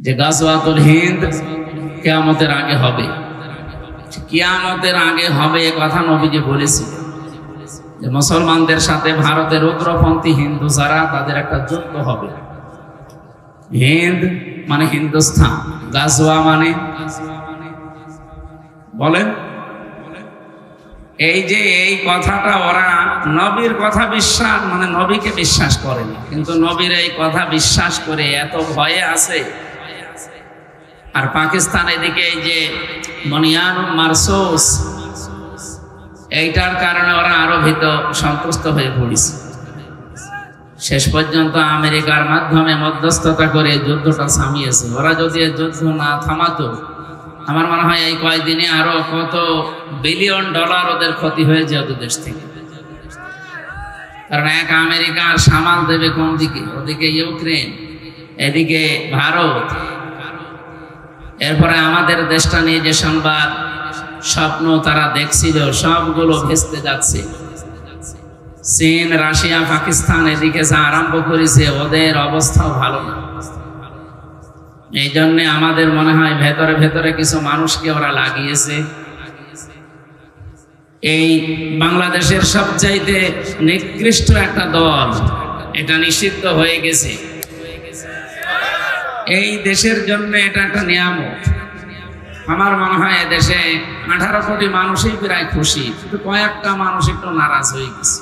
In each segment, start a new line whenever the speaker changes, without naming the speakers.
যে গাজওয়াতুল হিন্দ কিয়ামতের আগে হবে, কিয়ামতের আগে হবে এ কথা নবীজি বলেছে যে মুসলমানদের সাথে ভারতের উগ্রপন্থী হিন্দু যারা তাদের একটা যুদ্ধ হবে। হিন্দ মানে হিন্দুস্তান, গাজওয়া মানে বলেন এই যে এই কথাটা ওরা নবীর কথা বিশ্বাস মানে নবীকে বিশ্বাস করে না, কিন্তু নবীর এই কথা বিশ্বাস করে এত ভয়ে আছে। আর পাকিস্তান এদিকে এই যে বনিয়ানুল মারসুস এইটার কারণে ওরা আরো ভীত সন্তুষ্ট হয়ে পড়েছে। শেষ পর্যন্ত আমেরিকার মাধ্যমে মধ্যস্থতা করে যুদ্ধটা থামিয়েছে। ওরা যদি যুদ্ধ না থামাতো আমার মনে হয় এই কয়েকদিনে আরো কত বিলিয়ন ডলার ওদের ক্ষতি হয়ে যেত দেশ থেকে। কারণ এক আমেরিকার সামাল দেবে কোন দিকে? ওদিকে ইউক্রেন, এদিকে ভারত, এরপরে আমাদের দেশটা নিয়ে যে সংবাদ স্বপ্ন তারা দেখছিল সবগুলো ভেস্তে যাচ্ছে। চীন, রাশিয়া, পাকিস্তান এদিকে যা আরম্ভ করেছে ওদের অবস্থাও ভালো না। এই জন্য আমাদের মনে হয় ভেতরে ভেতরে কিছু মানুষকে ওরা লাগিয়েছে। এই বাংলাদেশের সবচাইতে নিকৃষ্ট একটা দল, এটা নিষিদ্ধ হয়ে গেছে। এই দেশের জন্য এটা একটা নিয়ামত। আমার মনে হয় দেশে 18 কোটি মানুষই প্রায় খুশি, কিন্তু কয়েকটা মানুষ একটু নারাজ হয়ে গেছে।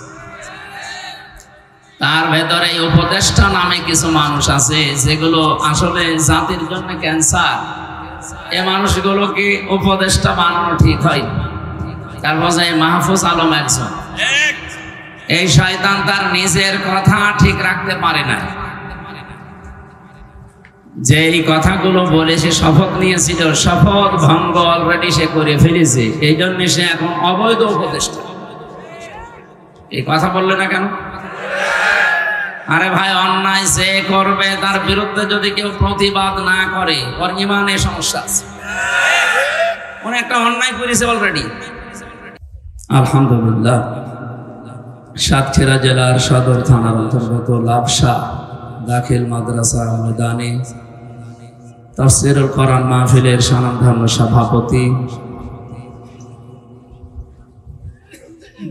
তার ভেতরে উপদেষ্টা নামে কিছু মানুষ আছে যেগুলো আসলে জাতির জন্য ক্যান্সার। এই মানুষগুলোকে উপদেষ্টা বানানো ঠিক হয়। তার মধ্যে মাহফুজ আলম একজন। এই শয়তান তার নিজের কথা ঠিক রাখতে পারে না। যে এই কথাগুলো বলে সে শপথ নিয়েছিল, শপথ ভঙ্গ অলরেডি সে করে ফেলেছে। এই জন্য সে এখন অবৈধ উপদেষ্টা। এই কথা বললে না কেন? আরে ভাই, অন্যায় সে করবে, তার বিরুদ্ধে যদি কেউ প্রতিবাদ না করে ওর ইমানে সমস্যা আছে। উনি একটা অন্যায় করেছে অলরেডি। আলহামদুলিল্লাহ, সাতক্ষীরা জেলার সদর থানার অন্তর্গত লাবসা দাখিল মাদ্রাসা ময়দানে তাফসীরুল কোরআন মাহফিলের স্বনামধন্য সভাপতি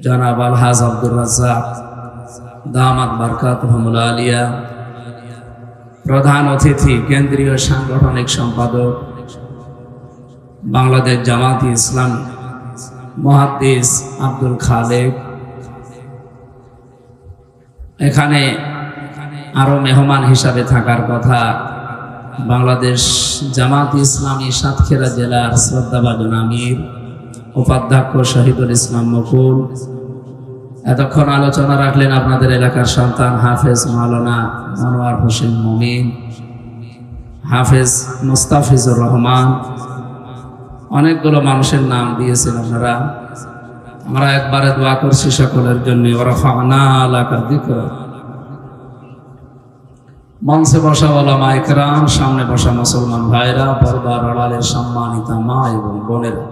জনাব আলহাজ আব্দুর রাজ্জাক দামাত বারকাতুহুল আলিয়া, প্রধান অতিথি কেন্দ্রীয় সাংগঠনিক সম্পাদক বাংলাদেশ জামাত ইসলামী মুহাদ্দিস আব্দুল খালেক, এখানে আরো মেহমান হিসাবে থাকার কথা বাংলাদেশ জামাত ইসলামী সাতক্ষীরা জেলার শ্রদ্ধাভাজন আমির উপাধ্যক্ষ শহীদুল ইসলাম মুকুল। এতক্ষণ আলোচনা রাখলেন আপনাদের এলাকার সন্তান হাফেজ মাওলানা মনোয়ার হোসেন মুমিন, হাফেজ মুস্তাফিজুর রহমান, অনেকগুলো মানুষের নাম দিয়েছেন আপনারা। আমরা একবারে দোয়া করছি সকলের জন্য। ওয়ারাফা'না লাকা যিকরাক। মঞ্চে বসা ওলামা ইকরাম, সামনে বসা মুসলমান ভাইরা, পর্দার আড়ালের সম্মানিতা মা এবং বোনেরা,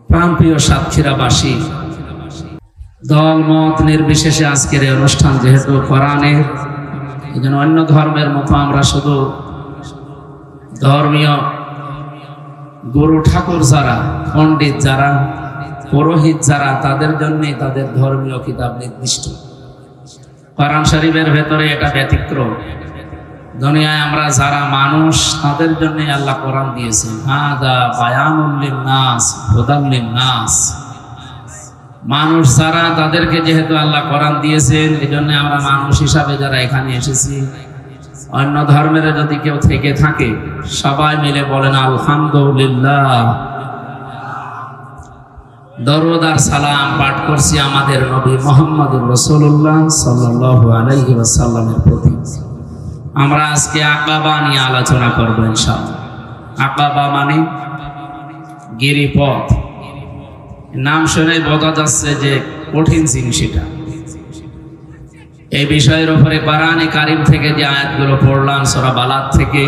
প্রাণপ্রিয় সাতক্ষীরাবাসী, দল মত নির্বিশেষে আজকের এই অনুষ্ঠান যেহেতু কোরআনের, এই জন্য অন্য ধর্মের মতো আমরা শুধু ধর্মীয় গুরু ঠাকুর যারা, পণ্ডিত যারা, পুরোহিত যারা, তাদের জন্যই তাদের ধর্মীয় কিতাব নির্দিষ্ট। কোরআন শরীফের ভেতরে এটা ব্যতিক্রম। দুনিয়ায় আমরা যারা মানুষ তাদের জন্য আল্লাহ কোরআন দিয়েছেন। হাদা বায়ানুল লিন্নাস হুদাল লিন্নাস। মানুষ যারা, তাদেরকে যেহেতু আল্লাহ কোরআন দিয়েছেন, এই জন্য আমরা মানুষ হিসাবে যারা এখানে এসেছি, অন্য ধর্মের যদি কেউ থেকে থাকে সবাই মিলে বলেন আলহামদুলিল্লাহ। দরুদ আর সালাম পাঠ করছি আমাদের নবী মুহাম্মদুর রাসূলুল্লাহ সাল্লাল্লাহু আলাইহি ওয়াসাল্লামের প্রতি। আমরা আজকে আকাবা নিয়ে আলোচনা করব ইনশাআল্লাহ। আকাবা মানে গিরিপথ। নাম শুনে বোঝা যাচ্ছে যে কঠিন জিনিস এটা। এই বিষয়ের উপরে কোরআনে কারীম থেকে যে আয়াতগুলো পড়লাম সূরা বালাদ থেকে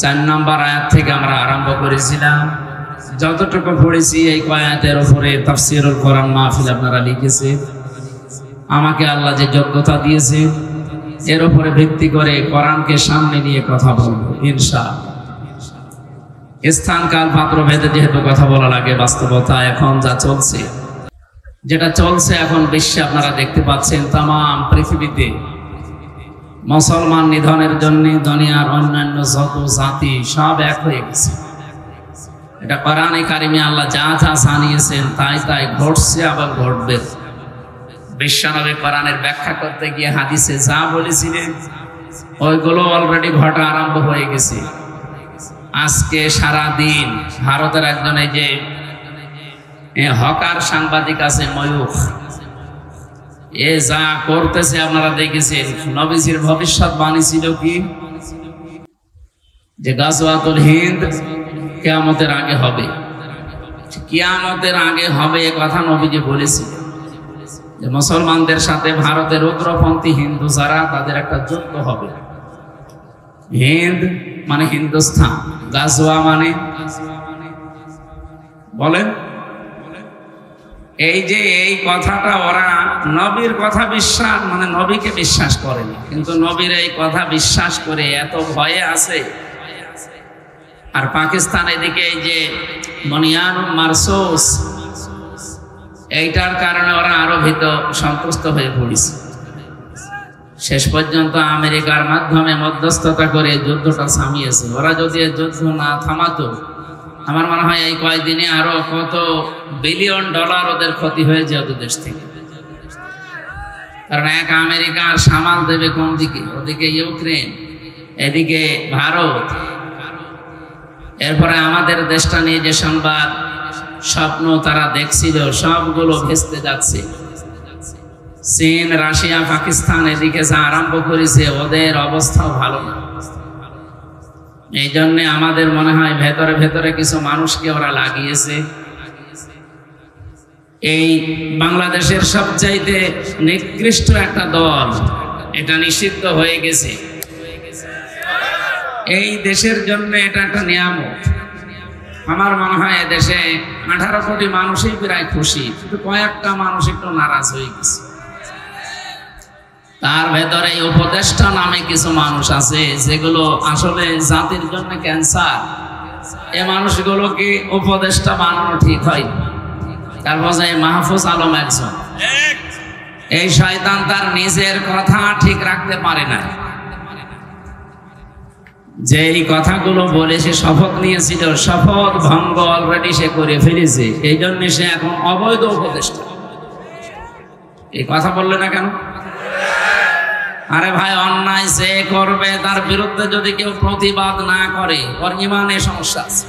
4 নম্বর আয়াত থেকে আমরা আরম্ভ করেছিলাম। যতটুকু পড়েছি এই আয়াতের উপরে তাফসীরুল কোরআন মাহফিল আপনারা লিখেছে। আমাকে আল্লাহ যে যোগ্যতা দিয়েছে এর উপরে ভিত্তি করে কোরআনকে সামনে নিয়ে কথা বলবো ইনশাআল্লাহ। স্থান কাল পাত্র ভেদে যেহেতু কথা বলা লাগে, বাস্তবতা এখন যা চলছে, যেটা চলছে এখন বিশ্বে আপনারা দেখতে পাচ্ছেন, তাম পৃথিবীতে মুসলমান নিধনের জন্য দুনিয়ার অন্যান্য যত জাতি সব এক হয়ে গেছে। এটা কোরআনে কারিমে আল্লাহ যা যা জানিয়েছেন তাই তাই ঘটছে, আবার ঘটবে। বিশ্বনবী কোরআনের ব্যাখ্যা করতে গিয়ে হাদিসে যা বলেছিলেন ওইগুলো অলরেডি ঘটা আরম্ভ হয়ে গেছে। আজকে সারা দিন ভারতের একজন এই যে হকার সাংবাদিক আছে ময়ূখ, এ যা করতেছে আপনারা দেখেছেন। নবীজির ভবিষ্যৎবাণী ছিল কি যে গাজওয়াতুল হিন্দ কিয়ামতের আগে হবে, কিয়ামতের আগে হবে এ কথা নবীজি বলেছিলেন যে মুসলমানদের সাথে ভারতের উগ্রপন্থী হিন্দু যারা তাদের একটা যুদ্ধ হবে। হিন্দ মানে হিন্দুস্তান, গাজওয়া মানে বলেন এই যে এই কথাটা ওরা নবীর কথা বিশ্বাস মানে নবীকে বিশ্বাস করেনি, কিন্তু নবীর এই কথা বিশ্বাস করে এত ভয়ে আছে। আর পাকিস্তান এদিকে এই যে বনিয়ান মারসুস, এইটার কারণে ওরা আরো সন্তুষ্ট হয়ে পড়েছে। শেষ পর্যন্ত আমেরিকার মাধ্যমে মধ্যস্থতা করে যুদ্ধটা থামিয়েছে। ওরা যদি যুদ্ধ না থামাতো আমার মনে হয় এই কয়েকদিনে আরো কত বিলিয়ন ডলার ওদের ক্ষতি হয়ে যেত দেশ থেকে। কারণ এক আমেরিকার সামাল দেবে কোন দিকে? ওদিকে ইউক্রেন, এদিকে ভারত, এরপরে আমাদের দেশটা নিয়ে যে সংবাদ স্বপ্ন তারা দেখছিল সবগুলো ভেস্তে যাচ্ছে। চীন, রাশিয়া, পাকিস্তান এদিকে যা আরম্ভ করেছে ওদের অবস্থাও ভালো না। এই জন্য আমাদের মনে হয় ভেতরে ভেতরে কিছু মানুষকে ওরা লাগিয়েছে। এই বাংলাদেশের সবচাইতে নিকৃষ্ট একটা দল, এটা নিষিদ্ধ হয়ে গেছে। এই দেশের জন্য এটা একটা নিয়ামত। আমার মনে হয় দেশে 18 কোটি মানুষই প্রায় খুশি, কিন্তু কয়েকটা মানুষ একটু নারাজ হয়ে গেছে। তার ভেতরে উপদেষ্টা নামে কিছু মানুষ আছে যেগুলো আসলে জাতির জন্য ক্যান্সার। এ মানুষগুলোকে উপদেষ্টা বানানো ঠিক হয়। তারপর মাহফুজ আলম একজন, এই শয়তান তার নিজের কথা ঠিক রাখতে পারে না। যে এই কথাগুলো বলে সে শপথ নিয়েছিল, শপথ ভঙ্গ অলরেডি সে করে ফেলেছে। এই জন্য সে এখন অবৈধ উপদেষ্টা। এই কথা বললে না কেন? আরে ভাই, অন্যায় সে করবে, তার বিরুদ্ধে যদি কেউ প্রতিবাদ না করে ওর ইমানে সমস্যা আছে।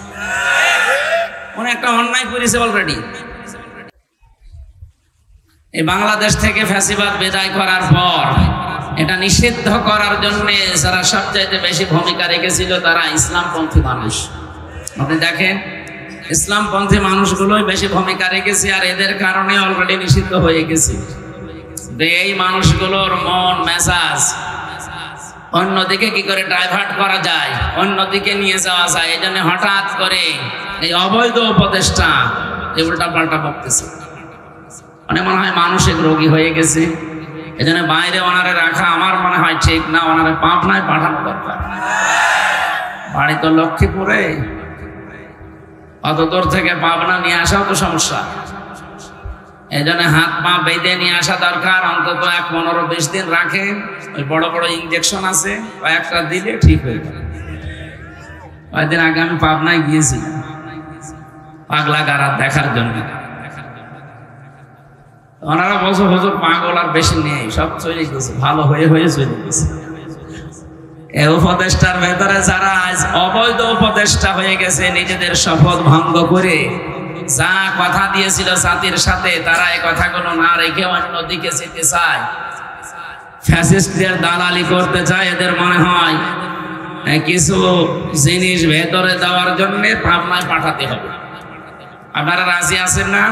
উনি একটা অন্যায় করেছে অলরেডি। এই বাংলাদেশ থেকে ফ্যাসিবাদ বিদায় করার পর এটা নিষিদ্ধ করার জন্য যারা সবচাইতে বেশি ভূমিকা রেখেছিল তারা ইসলামপন্থী মানুষ। আপনি দেখেন ইসলামপন্থী মানুষগুলোই বেশি ভূমিকা রেখেছে, আর এদের কারণে অলরেডি নিষিদ্ধ হয়ে গেছে। এই মানুষগুলোর মন মেজাজ অন্যদিকে কি করে ডাইভার্ট করা যায়, অন্যদিকে নিয়ে যাওয়া যায়। এই জন্য হঠাৎ করে এই অবৈধ উপদেষ্টা এই উল্টা পাল্টা বকতেছে। মানে মনে হয় মানসিক রোগী হয়ে গেছে। এই জন্য বাইরে ওনারে রাখা আমার মনে হয় ঠিক না, ওনারে পাবনায় পাঠানো দরকার। বাড়ি তো লক্ষ্মীপুরে, অত দূর থেকে পাবনা নিয়ে আসাও তো সমস্যা। এই জন্য হাত পা বেঁধে নিয়ে আসা দরকার। অন্তত 15-20 দিন রাখে, ওই বড় বড় ইঞ্জেকশন আছে, কয়েকটা দিলে ঠিক হয়ে যাবে। কয়েকদিন আগে আমি পাবনায় গিয়েছি পাগলা গারা দেখার জন্য। ওনারা বলছে হুজুর পাগল আর বেশি নেই, সব চলে গেছে, ভালো হয়ে চলে গেছে। এই উপদেষ্টার ভেতরে যারা আজ অবৈধ উপদেষ্টা হয়ে গেছে, নিজেদের শপথ ভঙ্গ করে যা কথা দিয়েছিল জাতির সাথে, তারা এই কথাগুলো না রেখে অন্যদিকে যেতে চায়, ফ্যাসিস্টদের দালালি করতে চায়। এদের মনে হয় কিছু জিনিস ভেতরে দেওয়ার জন্য পাবনায় পাঠাতে হবে। আপনারা রাজি আছেন না?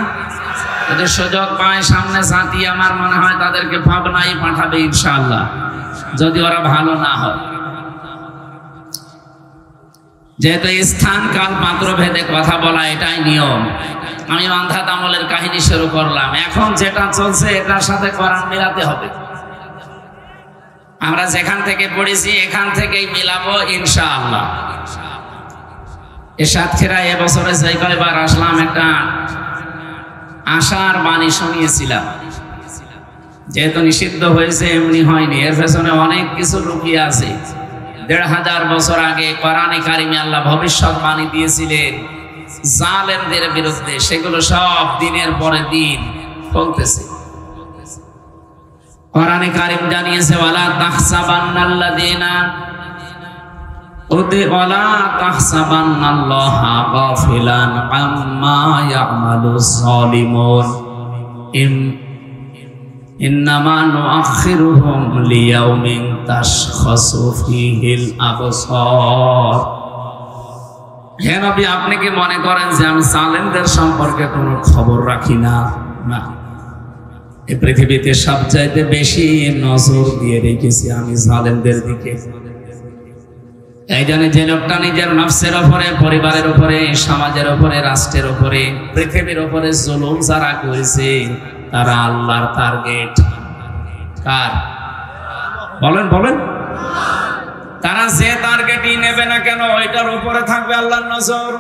যদি সুযোগ পায় সামনে জাতি, আমার মনে হয় তাদেরকে পাবনায় পাঠাবে ইনশাআল্লাহ, যদি ওরা ভালো না হয়। যেহেতু স্থান কাল পাত্র ভেদে কথা বলা এটাই নিয়ম। আমি অন্ধাত আমলের কাহিনী শুরু করলাম। এখন যেটা চলছে এটার সাথে কোরআন মিলাতে হবে। আমরা যেখান থেকে পড়েছি এখান থেকেই মিলাবো ইনশাআল্লাহ। এ সাতক্ষীরা এবছরে যে কয়বার আসলাম একটা আশার বাণী শুনিয়েছিলাম। যেহেতু নিষিদ্ধ হয়েছে এমনি হয়নি, এর পেছনে অনেক কিছু লুকিয়ে আছে। ১৫০০ বছর আগে কোরআনে কারিমে আল্লাহ ভবিষ্যৎবাণী দিয়েছিলেন জালেমদের বিরুদ্ধে, সেগুলো সব দিনের পরে দিন চলতেছে। কোরআনে কারিম জানিয়েছে ওয়ালা তাহসাবান্নাল্লাযিনা ওয়ালা তাহসাবান্নাল্লাহা গাফিলান আম্মা ইয়ামালুজ যালিমুন ইন্নামা নুআখিরুহুম লিয়াউমিন তাশখাসু ফীহিল আবসার। হে নবী, আপনি কি মনে করেন যে আমি জালেমদের সম্পর্কে কোনো খবর রাখি না? না, এই পৃথিবীতে সবচাইতে বেশি নজর দিয়ে রেখেছি আমি জালেমদের দিকে। এই জন্য যে লোকটা নিজের নফসের উপরে, পরিবারের উপরে, সমাজের উপরে, রাষ্ট্রের উপরে, পৃথিবীর উপরে জুলুম যারা করেছে তারা আল্লাহর টার্গেট। কার? বলেন বলেন। তারা যে টার্গেটই নেবে না কেন ওইটার উপরে থাকবে আল্লাহর নজর।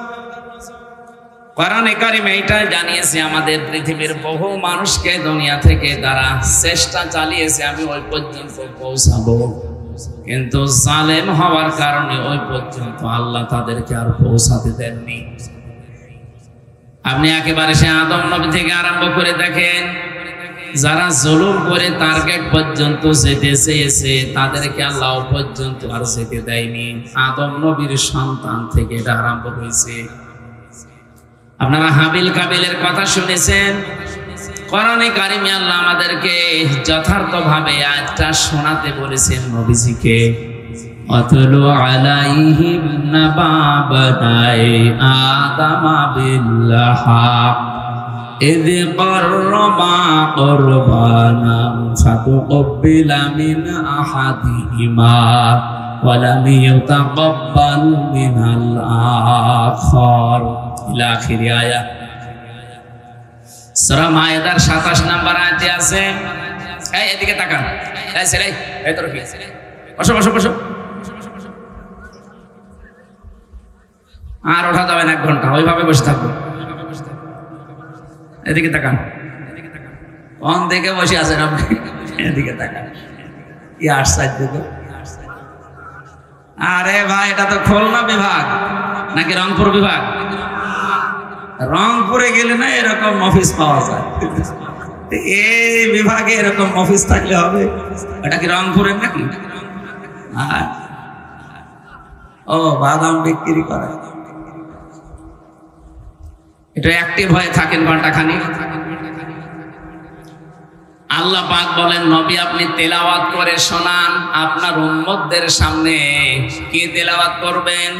কোরআনে কারিমে এইটাই জানিয়েছে আমাদের পৃথিবীর বহু মানুষকে দুনিয়া থেকে তারা চেষ্টা চালিয়েছে আমি ওই পর্যন্ত পৌঁছাবো, কিন্তু জালেম হওয়ার কারণে ওই পর্যন্ত আল্লাহ তাদেরকে আর পৌঁছাতে দেননি। আপনি একেবারে সে আদম নবী থেকে আরম্ভ করে দেখেন, যারা জুলুম করে টার্গেট পর্যন্ত যেতে চেয়েছে তাদেরকে আল্লাহ পর্যন্ত আর যেতে দেয়নি। আদম নবীর সন্তান থেকে এটা আরম্ভ হয়েছে। আপনারা হাবিল কাবিলের কথা শুনেছেন। কোরআনে কারিমে আল্লাহ আমাদেরকে যথার্থভাবে আয়াতটা শোনাতে বলেছেন নবীজিকে। অতলু আলাইহিম নাবা বানাই আদামা বিল্লাহা ইয কররবা কুরবানান ফাতুকব্বিলা মিন আহাদিহিমা ওয়া লাম ইউতাকাব্বাল মিনাল আখার ইলা আখিরি আয়াত। সূরা মায়েদার ২৭ নম্বর আয়াতে আছে। এই এদিকে তাকান, এই ছেলে, এই তোর কি? বসো বসো বসো। আর ওঠা যাবে না, ১ ঘন্টা ওইভাবে বসে থাকবো। এদিকে তাকান। কোন দিকে বসে আছেন আপনি? এদিকে তাকান। কি আশ্চর্য! আরে ভাই, এটা তো খুলনা বিভাগ নাকি রংপুর বিভাগ? রংপুরে গেলে না এরকম অফিস পাওয়া যায়। এই বিভাগে এরকম অফিস থাকলে হবে। এটা কি রংপুরের নাকি? ও, বাদাম বিক্রি করে। এটা অ্যাক্টিভ হয়ে থাকেন ঘন্টাখানি। আল্লাহ পাক বলেন, নবী আপনি তেলাওয়াত করে শোনান আপনার উম্মতদের সামনে। কি তেলাওয়াত করবেন?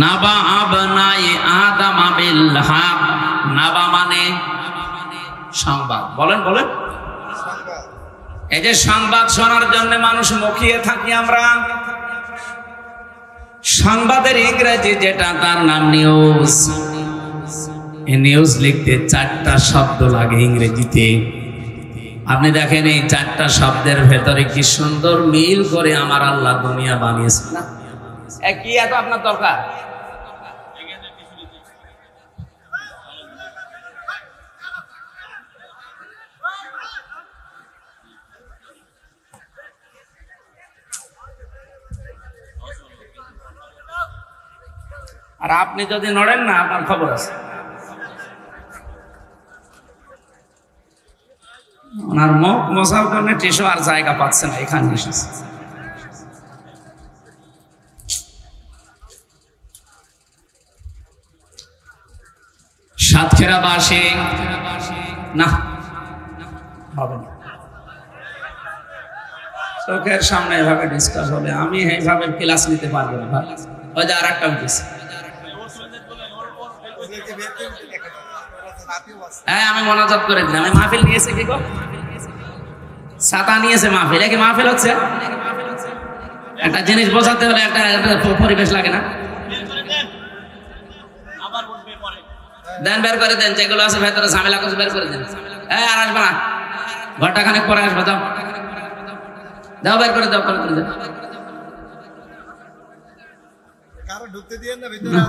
নাবা আবনাই আদম বিল হক। নাবা মানে সংবাদ। বলেন বলেন। এই যে সংবাদ শোনার জন্য মানুষ মুখিয়ে থাকি আমরা। সংবাদের ইংরেজি যেটা, তার নাম নিউজ। এই নিউজ লিখতে 4টা শব্দ লাগে ইংরেজিতে। আপনি দেখেন এই 4টা শব্দের ভেতরে কি সুন্দর মিল করে আমার আল্লাহ দুনিয়া বানিয়েছে না? কি এত আপনার দরকার? আর আপনি যদি নড়েন না, আপনার খবর আছে। ওনার মুখ মোছার জন্য টিস্যু আর জায়গা পাচ্ছে না, এখানে এসেছে। সাতক্ষীরাবাসী না হবে না, চোখের সামনে এভাবে ডিসকাস হলে আমি এইভাবে ক্লাস নিতে পারবো না। ওই যে আর একটা উঠেছে। হ্যাঁ, আমি মনোজাত করে দিলাম। আমি মাহফিল নিয়েছে কি গো? ছাতা নিয়েছে মাহফিল। কি মাহফিল হচ্ছে? একটা জিনিস বোঝাতে হলে একটা পরিবেশ লাগে না? দেন, বের করে দেন। যেগুলো আছে ভেতরে ঝামেলা করছে বের করে দেন। আর আসবে না, ঘন্টা খানেক পরে আসবে। যাও, দাও বের করে দাও,
কারো ঢুকতে দিয়েন না ভিতরে।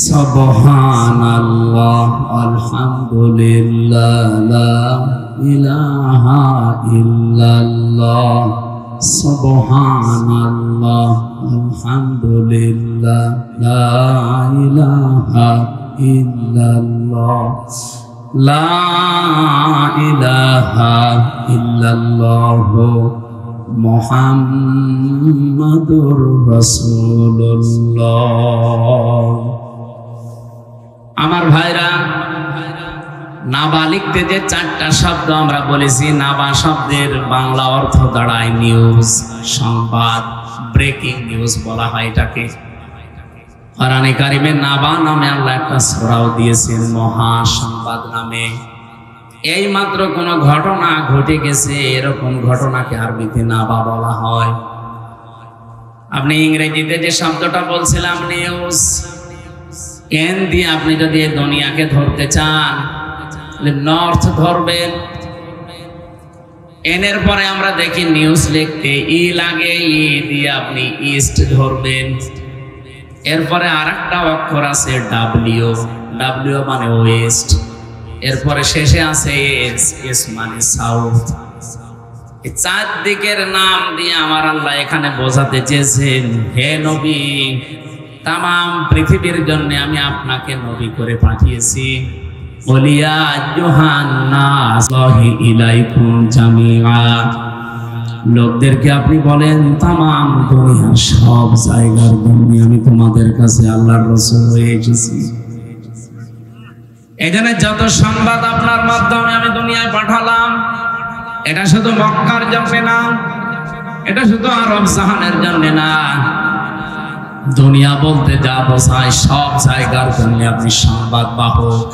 সুবহানাল্লাহ আলহামদুলিল্লাহ লা ইলাহা ইল্লাল্লাহ সুবহানাল্লাহ আলহামদুলিল্লাহ লা ইলাহা ইল্লাল্লাহ লা ইলাহা ইল্লাল্লাহ মুহাম্মাদুর রাসূলুল্লাহ। আমার ভাইরা, নাবা লিখতে যে 4টা শব্দ আমরা বলেছি, নাবা শব্দের বাংলা অর্থ দাঁড়ায় নিউজ, সংবাদ, ব্রেকিং নিউজ বলা হয় এটাকে। কোরআনে কারিমে নাবা নামে আল্লাহ একটা সূরাও দিয়েছেন, মহাসংবাদ নামে। এই মাত্র কোন ঘটনা ঘটে গেছে, এরকম ঘটনাকে আরবিতে নাবা বলা হয়। আপনি ইংরেজিতে যে শব্দটা বলছিলাম নিউজ, এন দিয়ে আপনি যদি দুনিয়াকে ধরতে চান নর্থ ধরবেন, এন এর পরে আমরা দেখি নিউজ লিখতে ই লাগে, ই দিয়ে আপনি ইস্ট ধরবেন। এরপরে আরেকটা অক্ষর আছে ডাব্লিউ, ডাব্লিউ মানে ওয়েস্ট। এরপরে শেষে আছে এস, এস মানে সাউথ। এই 4 দিকের নাম দিয়ে আমার আল্লাহ এখানে বোঝাতে চেয়েছেন, হে নবী, তামাম পৃথিবীর জন্য আমি আপনাকে নবী করে পাঠিয়েছি। ওলিয়া জোহান্নাস ইলাইকুম জামিআ, লোকদেরকে আপনি বলেন তামাম দুনিয়ার সব জায়গার জন্য আমি তোমাদের কাছে আল্লাহর রাসূল হয়ে এসেছি। এখানে যত সংবাদ আপনার মাধ্যমে আমি দুনিয়ায় পাঠালাম, এটা শুধু মক্কার জন্য না, এটা শুধু আরব জাহানের জন্য না, দুনিয়া বলতে যা বোঝায় সব জায়গার জন্য আপনি সংবাদ বাহক।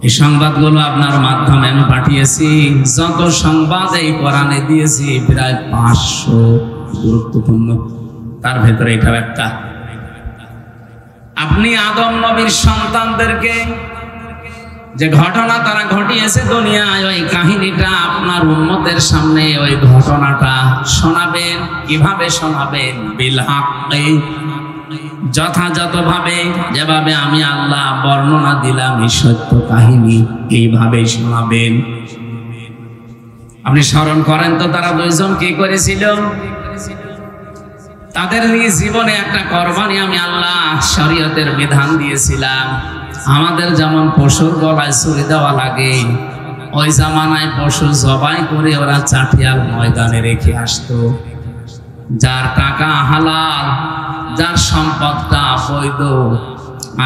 এই সংবাদগুলো আপনার মাধ্যমে আমি পাঠিয়েছি। যত সংবাদ এই কোরআনে দিয়েছি প্রায় 500 গুরুত্বপূর্ণ, তার ভেতরে এটাও একটা। আপনি আদম নবীর সন্তানদেরকে যে ঘটনা তারা ঘটিয়েছে দুনিয়ায়, ওই কাহিনীটা আপনার উম্মতের সামনে ওই ঘটনাটা শোনাবেন। কিভাবে শোনাবেন? বিল হাক্কি, যথাযথভাবে, যেভাবে আমি আল্লাহ বর্ণনা দিলাম এই সত্য কাহিনী, এইভাবে শোনাবেন। আপনি স্মরণ করেন তো তারা 2 জন কি করেছিল? তাদের নিজ জীবনে একটা কোরবানি আমি আল্লাহ শরীয়তের বিধান দিয়েছিলাম। আমাদের যেমন পশুর গলায় ছুরি দেওয়া লাগে, ওই জামানায় পশু জবাই করে ওরা চাটিয়াল ময়দানে রেখে আসতো। যার টাকা হালাল, যার সম্পদটা বৈধ,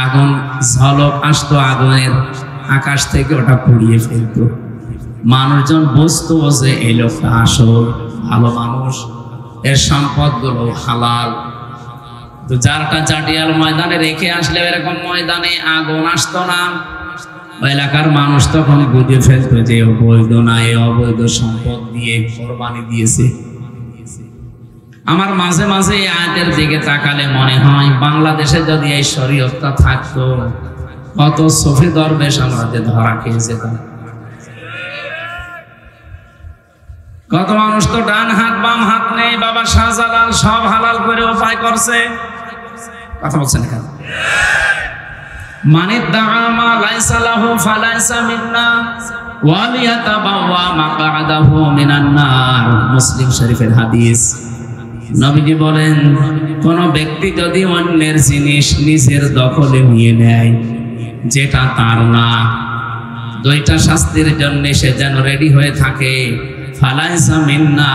আগুন ঝলক আসতো আগুনের, আকাশ থেকে ওটা পুড়িয়ে ফেলতো। মানুষজন বুঝতো যে এই লোকটা আসল ভালো মানুষ, এর সম্পদগুলো হালাল। তো যারটা চাটিয়াল ময়দানে রেখে আসলে এরকম ময়দানে আগুন আসতো না, ওই এলাকার মানুষ তখন বুঝে ফেলতো যে অবৈধ না, এই অবৈধ সম্পদ দিয়ে কোরবানি দিয়েছে। আমার মাঝে মাঝে এই আয়াতের দিকে তাকালে মনে হয় বাংলাদেশে যদি এই শরীয়তটা থাকতো, কত সফি দরবেশ আমরা যে ধরা খেয়ে যেতাম। কত মানুষ তো ডান হাত বাম হাত নেই, বাবা শাহজালাল সব হালাল করে উপায় করছে। কথা বলছেন এখানে, মানিদ দাআমা লাইসা লাহু ফালাইসা মিন্না ওয়ালিয়াতাবাওয়া মাকআদাহু মিনান নার, মুসলিম শরীফের হাদিস। নবীজি বলেন, কোন ব্যক্তি যদি অন্যের জিনিস নিজের দখলে নিয়ে নেয় যেটা তার না, 2টা শাস্তির জন্য সে যেন রেডি হয়ে থাকে। ফালাইসা মিন্না,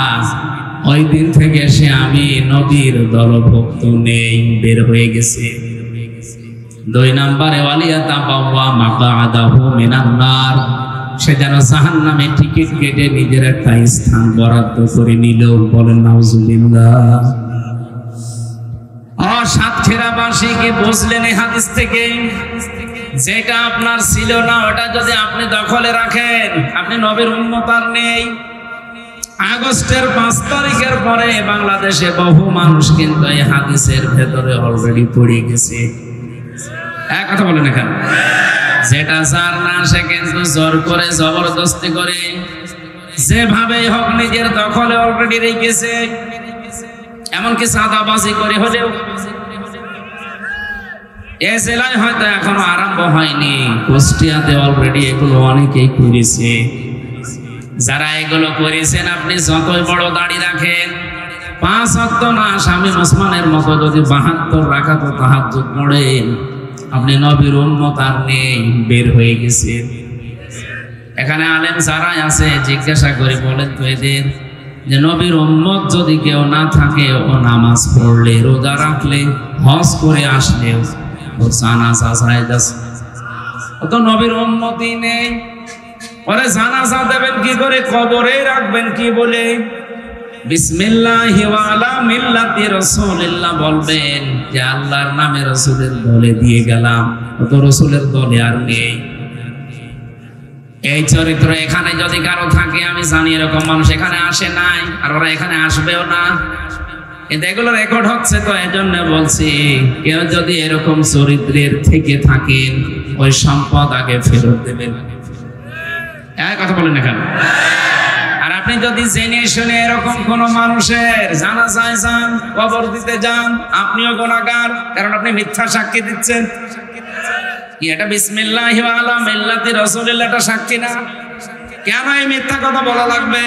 ওই দিন থেকে সে আমি নবীর দলভুক্ত নেই, বের হয়ে গেছে। 2 নম্বরে ওয়ালিয়াতাবাওয়া মাকআদাহু মিনান নার, সে যেন জাহান্নামে টিকিট কেটে নিজের একটা স্থান বরাদ্দ করে নিল। বলেন নাউজুবিল্লাহ। সাতক্ষীরাবাসী কি বুঝলেন এই হাদিস থেকে? যেটা আপনার ছিল না ওটা যদি আপনি দখলে রাখেন, আপনি নবীর উম্মত আর নেই। আগস্টের 5 তারিখের পরে বাংলাদেশে বহু মানুষ কিন্তু এই হাদিসের ভেতরে অলরেডি পড়ে গেছে। এক কথা বলেন এখানে, যেটা যার না সে কিন্তু জোর করে জবরদস্তি করে যেভাবে হোক নিজের দখলে অলরেডি রেখেছে, এমনকি চাঁদাবাজি করে হলেও। এ জেলায় হয়তো এখনো আরম্ভ হয়নি, কুষ্টিয়াতে অলরেডি এগুলো অনেকেই করেছে। যারা এগুলো করেছেন, আপনি যতই বড় দাড়ি রাখেন, 5 ওয়াক্ত না স্বামী ওসমানের মতো যদি 72 রাকাত তাহাজ্জুদ পড়েন, আপনি নবীর উম্মত আর নেই, বের হয়ে গেছেন। এখানে আলেম যারা আছে জিজ্ঞাসা করে বলেন তো এদের যে নবীর উম্মত যদি কেউ না থাকে, ও নামাজ পড়লে, রোজা রাখলে, হজ করে আসলে, ও জানাজা জায়েজ আছে, ও তো নবীর উম্মতই নেই। পরে জানাজা দেবেন কি করে, কবরে রাখবেন কি বলে? বিসমিল্লাহি ওয়া আলা মিল্লাতি রাসূলিল্লাহ বলবেন যে আল্লাহর নামে রাসূলের দলে দিয়ে গেলাম, ও তো রাসূলের দলে আর নেই। এই চরিত্র এখানে যদি কারো থাকে, আমি জানি এরকম মানুষ এখানে আসে নাই, আর ওরা এখানে আসবেও না। কিন্তু এগুলো রেকর্ড হচ্ছে, তো এই জন্য বলছি, কেউ যদি এরকম চরিত্রের থেকে থাকেন, ওই সম্পদ আগে ফেরত দেবেন। এই কথা বলেন এখানে। আর আপনি যদি জেনে শুনে এরকম কোন মানুষের জানাজায় যান, কবর দিতে যান, আপনিও গুনাহগার, কারণ আপনি মিথ্যা সাক্ষী দিচ্ছেন। কি এটা বিসমিল্লাহি ওয়া আলা মিল্লাতি রাসূলিল্লাহ এটা সাক্ষী না? কেন এই মিথ্যা কথা বলা লাগবে?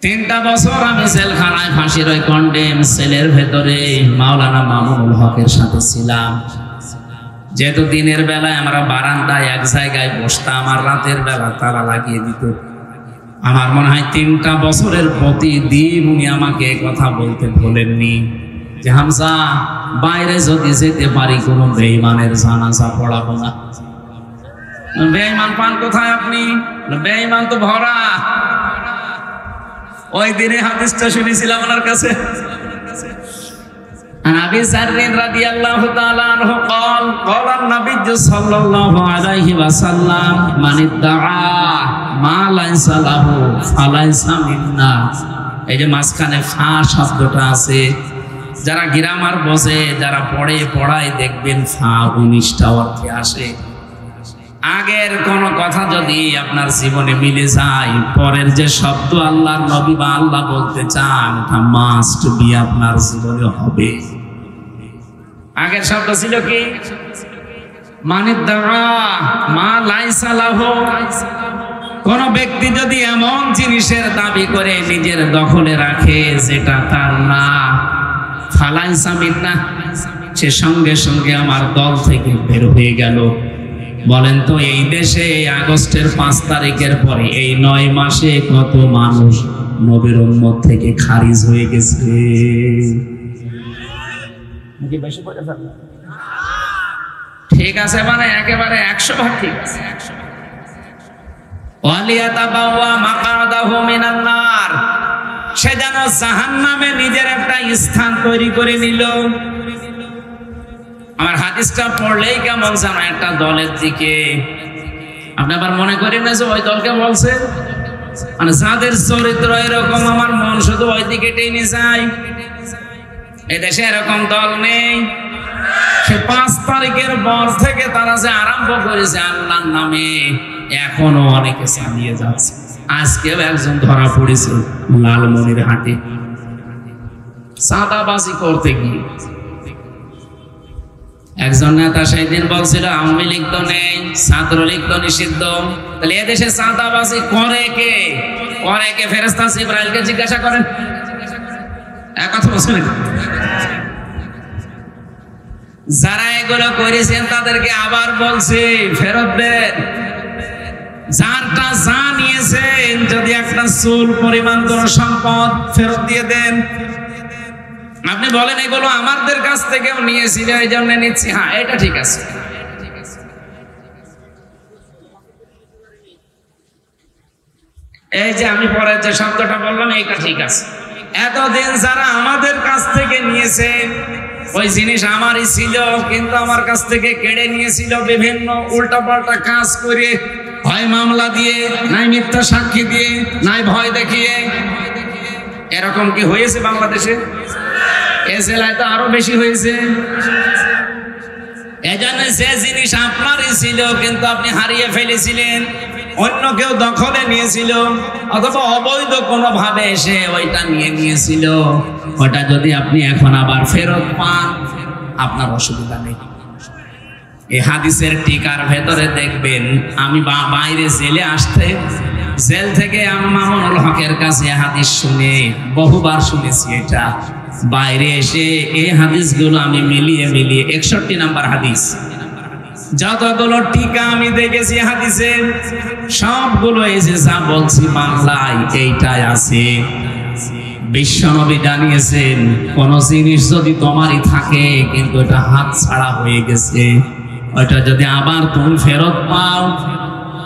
3টা বছর আমি জেলখানায় ফাঁসির ওই কন্ডেম সেলের ভেতরে মাওলানা মামুনুল হকের সাথে ছিলাম। যেহেতু দিনের বেলায় আমরা বারান্দায় এক জায়গায় বসতাম, আর রাতের বেলা তালা লাগিয়ে দিত। আমার মনে হয় 3টা বছরের প্রতিদিন উনি আমাকে কথা বলতে বলেননি যে হামজা, বাইরে যদি যেতে পারি কোনো বেঈমানের জানাজা পড়াবো না। বেঈমান পান কোথায় আপনি? বেঈমান তো ভরা। ওই দিনে হাদিসটা শুনেছিলাম ওনার কাছে। আবি সাররিন রাদিয়াল্লাহু তাআলা আনহু قال قال النبي صلى الله عليه وسلم من ادعى ما ليس له فليس منا। এই যে মাঝখানে ফা শব্দটা আছে, যারা গ্রামার বোঝে, যারা পড়ায় দেখবেন ফা 19টা অর্থে আসে। আগের কোন কথা যদি আপনার জীবনে মিলে যায়, পরের যে শব্দ আল্লাহর নবী বা আল্লাহ বলতে চান, এটা মাস্ট বি আপনার জীবনে হবে। আগের শব্দ ছিল কি? মানিদ্দাআ মা লাইসা লাহু। কোন ব্যক্তি যদি এমন জিনিসের দাবি করে নিজের দখলে রাখে যেটা তার না, ফালাইসা মিন্না, সে সঙ্গে সঙ্গে আমার দল থেকে বের হয়ে গেল। বলেন তো এই দেশে আগস্টের 5 তারিখের পরে এই 9 মাসে কত মানুষ নবীর উম্মত থেকে খারিজ হয়ে গেছে? ঠিক আছে, মানে একেবারে 100% ঠিক আছে। ওয়ালিয়াতাবাওয়া মাকাদাহু মিনান নার, সে যেন জাহান্নামে নিজের একটা স্থান তৈরি করে নিল। আমার হাদিসটা পড়লেই কেমন যেন একটা দলের দিকে, আপনি আবার মনে করেন না যে ওই দলকে বলছে, মানে যাদের চরিত্র এরকম আমার মন শুধু ওই দিকে টেনে যায়। এদেশে এরকম দল নেই। সে 5 তারিখের পর থেকে তারা যে আরম্ভ করেছে আল্লাহর নামে, এখনো অনেকে চালিয়ে যাচ্ছে। আজকেও একজন ধরা পড়েছে লালমনির হাটে চাঁদাবাজি করতে গিয়ে। একজন নেতা সেই দিন বলছিল আওয়ামী লীগ তো নেই, ছাত্রলীগ তো নিষিদ্ধ, তাহলে এদেশে চাঁদাবাজি করে কে? ফেরেশতা জিবরাইলকে জিজ্ঞাসা করেন। এক কথা বলছেন, যারা এগুলো করেছেন তাদেরকে আবার বলছে ফেরত দেন। যারটা যা নিয়েছেন, যদি একটা চুল পরিমাণ কোন সম্পদ, ফেরত দিয়ে দেন। আপনি বলেন এগুলো আমাদের কাছ থেকেও নিয়েছিল, এই জন্য নিচ্ছি, হ্যাঁ এটা ঠিক আছে। এই যে আমি পরে যে শব্দটা বললাম, এইটা ঠিক আছে। এতদিন যারা আমাদের কাছ থেকে নিয়েছে, ওই জিনিস আমারই ছিল, কিন্তু আমার কাছ থেকে কেড়ে নিয়েছিল বিভিন্ন উল্টাপাল্টা কাজ করে, হয় মামলা দিয়ে, নাই মিথ্যা সাক্ষী দিয়ে, নাই ভয় দেখিয়ে। এরকম কি হয়েছে বাংলাদেশে? এ জেলায় তো আরো বেশি হয়েছে। এজন্য যে জিনিস আপনারই ছিল কিন্তু আপনি হারিয়ে ফেলেছিলেন, অন্য কেউ দখলে নিয়েছিল, অথবা অবৈধ কোনো ভাবে এসে ওইটা নিয়েছিল, ওটা যদি আপনি এখন আবার ফেরত পান আপনার অসুবিধা নেই। এই হাদিসের টিকার ভেতরে দেখবেন, আমি বাইরে জেলে আসতে, জেল থেকে আমি মামুনুল হকের কাছে হাদিস শুনে বহুবার শুনেছি। এটা বাইরে এসে এই হাদিসগুলো আমি মিলিয়ে 61 নাম্বার হাদিস, যতগুলো টিকা আমি দেখেছি হাদিসে সবগুলো এসে যা বলছি বাংলায় এইটাই আছে। বিশ্বনবী জানিয়েছেন, কোন জিনিস যদি তোমারই থাকে কিন্তু এটা হাত ছাড়া হয়ে গেছে, ওইটা যদি আবার তুমি ফেরত পাও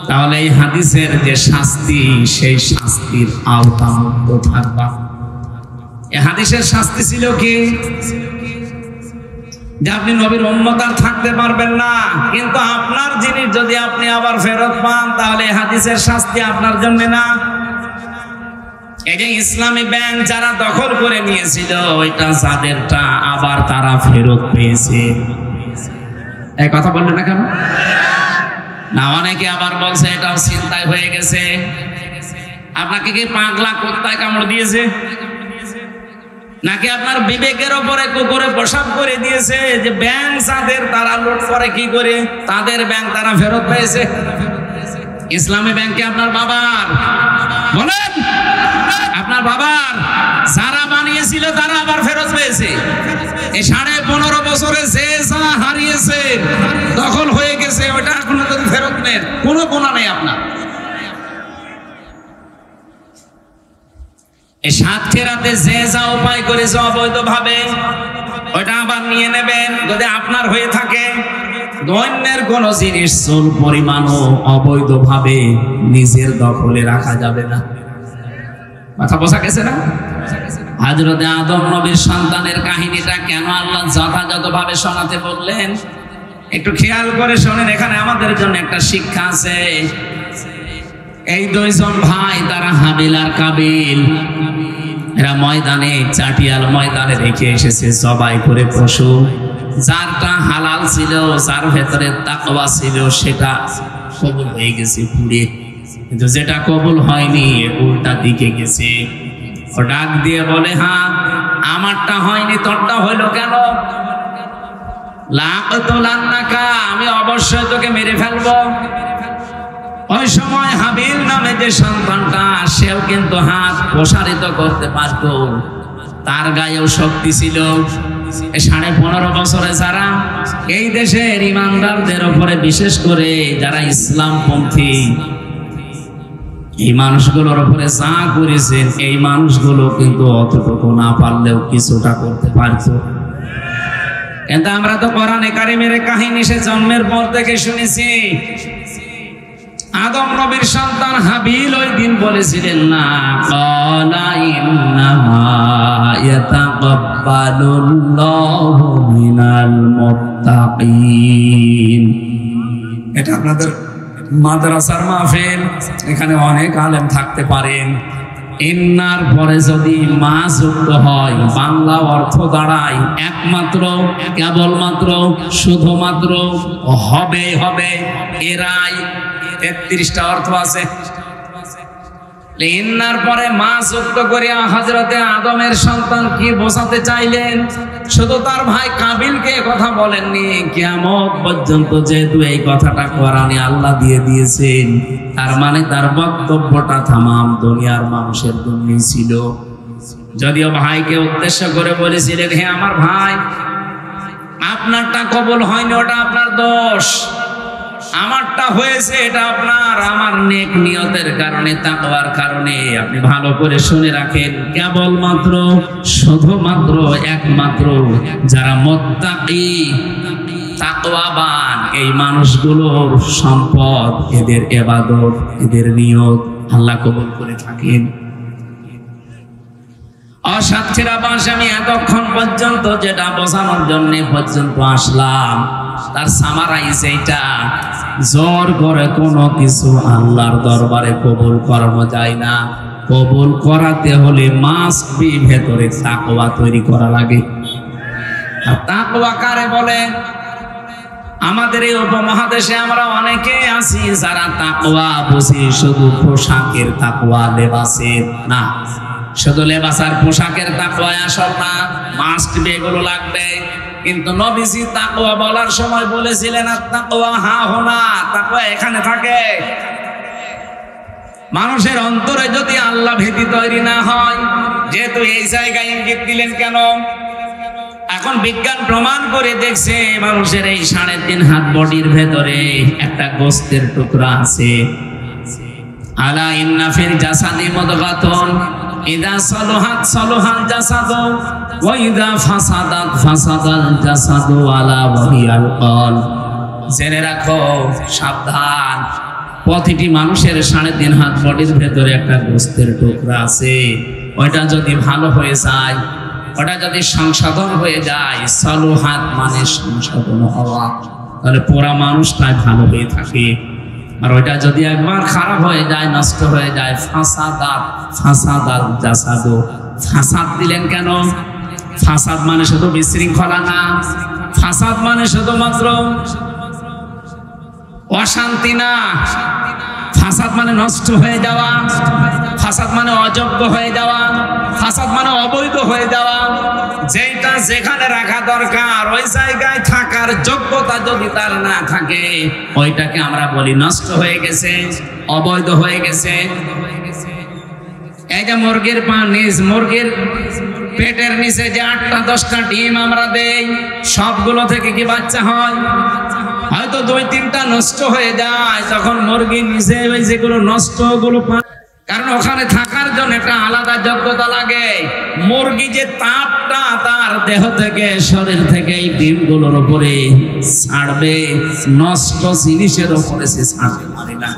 তাহলে এই হাদিসের যে শাস্তি, সেই শাস্তির আওতামুক্ত থাকবা। এই হাদিসের শাস্তি ছিল কি? যে আপনি নবীর উম্মত আর থাকতে পারবেন না, কিন্তু আপনার জিনিস যদি আপনি আবার ফেরত পান তাহলে এই হাদিসের শাস্তি আপনার জন্য না। এই যে ইসলামী ব্যাংক যারা দখল করে নিয়েছিল, ওইটা যাদেরটা আবার তারা ফেরত পেয়েছে। এই কথা বললেন না কেন? না, অনেকে আবার বলছে এটাও চিন্তায় হয়ে গেছে। আপনাকে কি পাগলা কুত্তায় কামড় দিয়েছে, নাকি আপনার বিবেকের ওপরে কুকুরে প্রসাব করে দিয়েছে যে ব্যাংক যাদের তারা লুট করে কি করে তাদের ব্যাংক তারা ফেরত পেয়েছে? ইসলামী ব্যাংকে আপনার বাবার, বলেন আপনার বাবার যারা বানিয়েছিল তারা আবার ফেরত পেয়েছে। এই 15.5 বছরে যে যা হারিয়েছে, দখল হয়ে গেছে, ওটা এখন যদি ফেরত নেন কোনো গুনাহ নেই আপনার। এই সাতক্ষীরাতে যে যা উপায় করেছে অবৈধ ভাবে, ওটা আবার নিয়ে নেবেন যদি আপনার হয়ে থাকে। অন্যের কোন জিনিস চুল পরিমাণও অবৈধ ভাবে নিজের দখলে রাখা যাবে না। কথা বোঝা গেছে না? হযরতে আদম নবীর সন্তানের কাহিনীটা কেন আল্লাহ যথাযথভাবে শোনাতে বললেন একটু খেয়াল করে শোনেন। এখানে আমাদের জন্য একটা শিক্ষা আছে। এই দুইজন ভাই, তারা হাবিল আর কাবিল, এরা ময়দানে, চাটিয়াল ময়দানে রেখে এসেছে জবাই করে পশু। যারটা হালাল ছিল, যার ভেতরে তাকওয়া ছিল, সেটা কবুল হয়ে গেছে পুড়ে, কিন্তু যেটা কবুল হয়নি উল্টা দিকে গেছে। ও ডাক দিয়ে বলে, হ্যাঁ আমারটা হয়নি, তোরটা হইলো কেন? লাকাতুলান্নাকা, আমি অবশ্যই তোকে মেরে ফেলবো। ওই সময় হাবিল নামে যে সন্তানটা, সেও কিন্তু হাত প্রসারিত করতে পারত, তার গায়েও শক্তি ছিল। 15.5 বছরে যারা এই দেশের ইমানদারদের উপরে, বিশেষ করে যারা ইসলামপন্থী, এই মানুষগুলোর উপরে যা করেছেন, এই মানুষগুলো কিন্তু অতটুকু না পারলেও কিছুটা করতে পারত। কিন্তু আমরা তো কোরআনে কারিমের কাহিনী সে জন্মের পর থেকে শুনেছি। আদম নবীর সন্তান হাবিল ওই দিন বলেছিলেন না, ক্বালা ইন্নামা ইয়াতাকাব্বালুল্লাহু মিনাল মুত্তাকিন। এটা আপনাদের মাদ্রাসার মাহফিল, এখানে অনেক আলেম থাকতে পারেন। ইন্নার পরে যদি মা যুক্ত হয়, বাংলা অর্থ দাঁড়ায় একমাত্র, কেবলমাত্র, শুধুমাত্র, হবে হবে, এরাই। 33টা অর্থ আছে। ইন্নার পরে মা যুক্ত করে হযরতে আদমের সন্তান কি বোঝাতে চাইলেন? শুধু তার ভাই কাবিলকে কথা বলেননি, কিয়ামত পর্যন্ত যেহেতু এই কথাটা কোরআনে আল্লাহ দিয়ে দিয়েছেন, তার মানে তার বক্তব্যটা তামাম দুনিয়ার মানুষের জন্যই ছিল। যদিও ভাইকে উদ্দেশ্য করে বলেছিলেন, হে আমার ভাই, আপনারটা কবুল হয়নি, ওটা আপনার দোষ। আমারটা হয়েছে, এটা আপনার, আমার নেক নিয়তের কারণে, তাকওয়ার কারণে। আপনি ভালো করে শুনে রাখেন, কেবলমাত্র, শুধুমাত্র, একমাত্র যারা মুত্তাকি, তাকওয়াবান, এই মানুষগুলোর সম্পদ, এদের ইবাদত, এদের নিয়ত আল্লাহ কবুল করে থাকেন। অসাতক্ষীরাবাসী, আমি এতক্ষণ পর্যন্ত যেটা বোঝানোর জন্য পর্যন্ত আসলাম, তার সামারাইজ এইটা, জোর করে কোনো কিছু আল্লাহর দরবারে কবুল করানো যায় না। কবুল করাতে হলে মাস্ট বি ভেতরে তাকওয়া তৈরি করা লাগে। আর তাকওয়া কারে বলে? আমাদের এই উপমহাদেশে আমরা অনেকে আছি যারা তাকওয়া বুঝি শুধু পোশাকের তাকওয়া, লেবাসের না। শুধু লেবাস আর পোশাকের তাকওয়া আসল না, মাস্ট বি এগুলো লাগবে। কিন্তু নবীজি তাকওয়া বলার সময় বলেছিলেন তাকওয়া হা হোনা, তাকওয়া এখানে থাকে। মানুষের অন্তরে যদি আল্লাহ ভীতি তৈরি না হয়, যেহেতু এই জায়গায় ইঙ্গিত দিলেন কেন? এখন বিজ্ঞান প্রমাণ করে দেখছে মানুষের এই 3.5 হাত বডির ভেতরে একটা গোস্তের টুকরা আছে। আলা ইন্না ফিল জাসাদি মুদগাতুন ইদা সালাহাত সালাহাল জাসাদু ওয়া ইদা ফাসাদাত ফাসাদাল জাসাদু আলা ওয়াহিয়াল কলব। জেনে রাখো, সাবধান, প্রতিটি মানুষের 3.5 হাত বডির ভেতরে একটা গোস্তের টুকরা আছে। ওইটা যদি ভালো হয়ে যায়, ওটা যদি সংশোধন হয়ে যায়, সালাহাত মানে সংশোধন হওয়া, তাহলে পুরা মানুষটাই ভালো হয়ে থাকে। আর ওইটা যদি একবার খারাপ হয়ে যায়, নষ্ট হয়ে যায়, ফাসাদাত ফাসাদাল জাসাদু। ফাসাদ দিলেন কেন? ফাসাদ মানে শুধু বিশৃঙ্খলা না, ফাসাদ মানে শুধুমাত্র অশান্তি না, ফাসাদ মানে নষ্ট হয়ে যাওয়া, ফাসাদ মানে অযোগ্য হয়ে যাওয়া, ফাসাদ মানে অবৈধ হয়ে যাওয়া। যেটা যেখানে রাখা দরকার ওই জায়গায় থাকার যোগ্যতা যদি তার না থাকে, ওইটাকে আমরা বলি নষ্ট হয়ে গেছে, অবৈধ হয়ে গেছে। এই যে মুরগির মুরগির পেটের নিচে যে 8টা 10টা ডিম আমরা দেই, সবগুলো থেকে কি বাচ্চা হয়? হয়তো 2-3টা নষ্ট হয়ে যায়, তখন মুরগি নিজে ওই যেগুলো নষ্ট ওগুলো, কারণ ওখানে থাকার জন্য একটা আলাদা যোগ্যতা লাগে। মুরগি যে তাপটা তার দেহ থেকে, শরীর থেকে এই ডিমগুলোর উপরে ছাড়বে, নষ্ট জিনিসের উপরে সে ছাড়তে পারে না।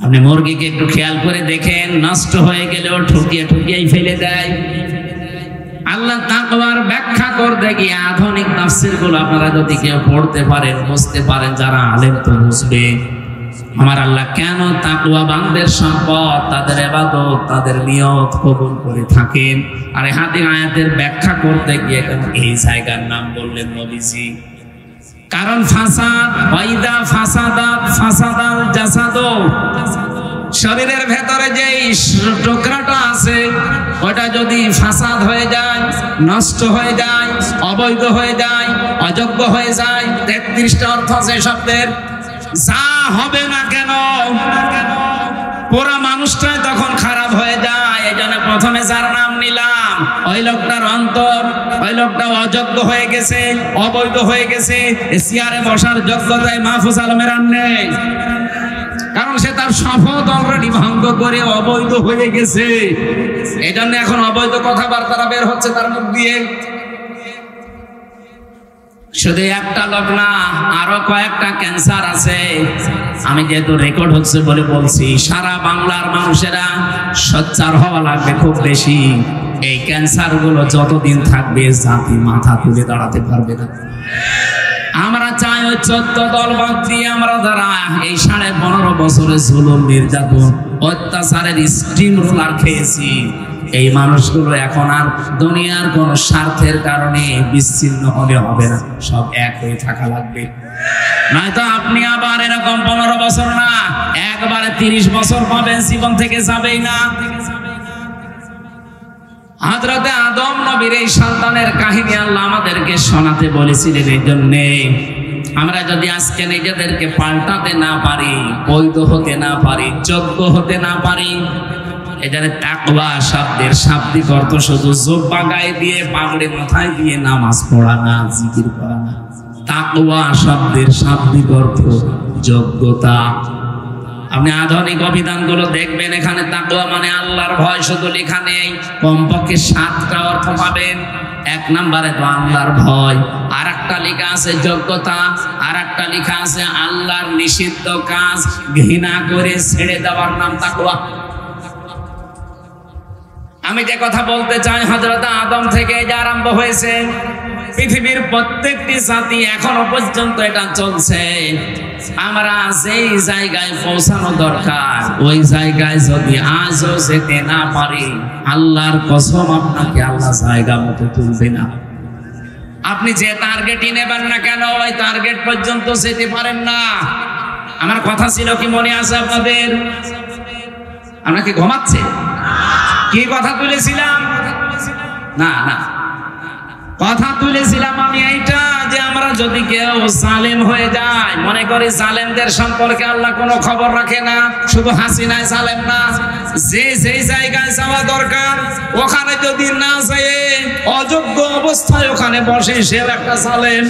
আপনি মুরগিকে একটু খেয়াল করে দেখেন, নষ্ট হয়ে গেলেও ঠুকিয়ে ঠুকিয়েই ফেলে দেয়। আল্লাহ তাকওয়ার ব্যাখ্যা করতে গিয়ে আধুনিক তাফসীরগুলো আপনারা যদি কেউ পড়তে পারেন, বুঝতে পারেন, যারা আলেম তো বুঝবে আমার আল্লাহ কেন তাকওয়াবানদের সম্পদ, তাদের ইবাদত, তাদের নিয়ত কবুল করে থাকেন। আর এই আয়াতের ব্যাখ্যা করতে গিয়ে কেন এই জায়গার নাম বললেন নবীজি? কারণ ফাসাদ, ওয়াইদা ফাসাদাত ফাসাদাল জাসাদু, শরীরের ভেতরে যে টুকরাটা আছে ওটা যদি ফাসাদ হয়ে যায়, নষ্ট হয়ে যায়, অবৈধ হয়ে যায়, অযোগ্য হয়ে যায়, 33টা অর্থ আছে শব্দের। যা হবে না কেন, পুরা মানুষটাই তখন খারাপ হয়ে যায়। এই জন্য প্রথমে যার নাম নিলাম, ওই লোকটার অন্তর, ওই লোকটা অযোগ্য হয়ে গেছে, অবৈধ হয়ে গেছে, চেয়ারে বসার যোগ্যতায় মাহফুজ আলমের আর নেই। কারণ সে তার শপথ অলরেডি ভঙ্গ করে অবৈধ হয়ে গেছে। এই জন্য এখন অবৈধ কথাবার্তা বের হচ্ছে তার মুখ দিয়ে। শুধু একটা লোক না, আরো কয়েকটা ক্যান্সার আছে। আমি যেহেতু রেকর্ড হচ্ছে বলে বলছি, সারা বাংলার মানুষেরা সোচ্চার হওয়া লাগবে খুব বেশি। এই ক্যান্সার গুলো যতদিন থাকবে জাতি মাথা তুলে দাঁড়াতে পারবে না। আমরা চাই ওই 14 দল বাদ দিয়ে আমরা যারা এই 15.5 বছরে জুলুম, নির্যাতন, অত্যাচারের স্টিম রোলার খেয়েছি, এই মানুষগুলো এখন আর দুনিয়ার কোন স্বার্থের কারণে বিচ্ছিন্ন হলে হবে না, সব এক হয়ে থাকা লাগবে। নয়তো আপনি আবার এরকম 15 বছর না, একবারে 30 বছর পাবেন, জীবন থেকে যাবেই না। হযরতে আদম নবীর এই সন্তানের কাহিনী আল্লাহ আমাদেরকে শোনাতে বলেছিলেন। এই জন্যে আমরা যদি আজকে নিজেদেরকে পাল্টাতে না পারি, বৈধ হতে না পারি, যোগ্য হতে না পারি, এখানে তাকওয়া শব্দের শাব্দিক অর্থ শুধু জুব্বা গায়ে দিয়ে, পাগড়ি মাথায় দিয়ে নামাজ পড়া না, জিকির করা না। তাকওয়া শব্দের শাব্দিক অর্থ যোগ্যতা। আপনি আধুনিক অভিধানগুলো দেখবেন, এখানে তাকওয়া মানে আল্লাহর ভয় শুধু লেখা নেই। কমপক্ষে 7টা অর্থ পাবেন। 1 নম্বরে তো আল্লাহর ভয়, আর একটা লেখা আছে যোগ্যতা, আর একটা লেখা আছে আল্লাহর নিষিদ্ধ কাজ ঘৃণা করে ছেড়ে দেওয়ার নাম তাকওয়া। আমি যে কথা বলতে চাই, হযরত আদম থেকে যা আরম্ভ হয়েছে, পৃথিবীর প্রত্যেকটি জাতি এখনো পর্যন্ত এটা চলছে। আমরা যেই জায়গায় পৌঁছানো দরকার ওই জায়গায় যদি আজও যেতে না পারি, আল্লাহর কসম আপনাকে আল্লাহ জায়গা মতো তুলবে না। আপনি যে টার্গেটই নেবেন না কেন ওই টার্গেট পর্যন্ত যেতে পারেন না। আমার কথা ছিল কি মনে আছে আপনাদের? আমরা কি ঘুমাচ্ছে? কি কথা তুলেছিলাম? না না, কথা তুলেছিলাম আমি এইটা যে আমরা যদি কেউ জালেম হয়ে যায়, মনে করি জালেমদের সম্পর্কে আল্লাহ কোনো খবর রাখে না, শুধু হাসিনায় জালেম না, যে যেই জায়গায় যাওয়া দরকার ওখানে যদি না যায় অযোগ্য অবস্থায় ওখানে বসে সেও একটা জালেম।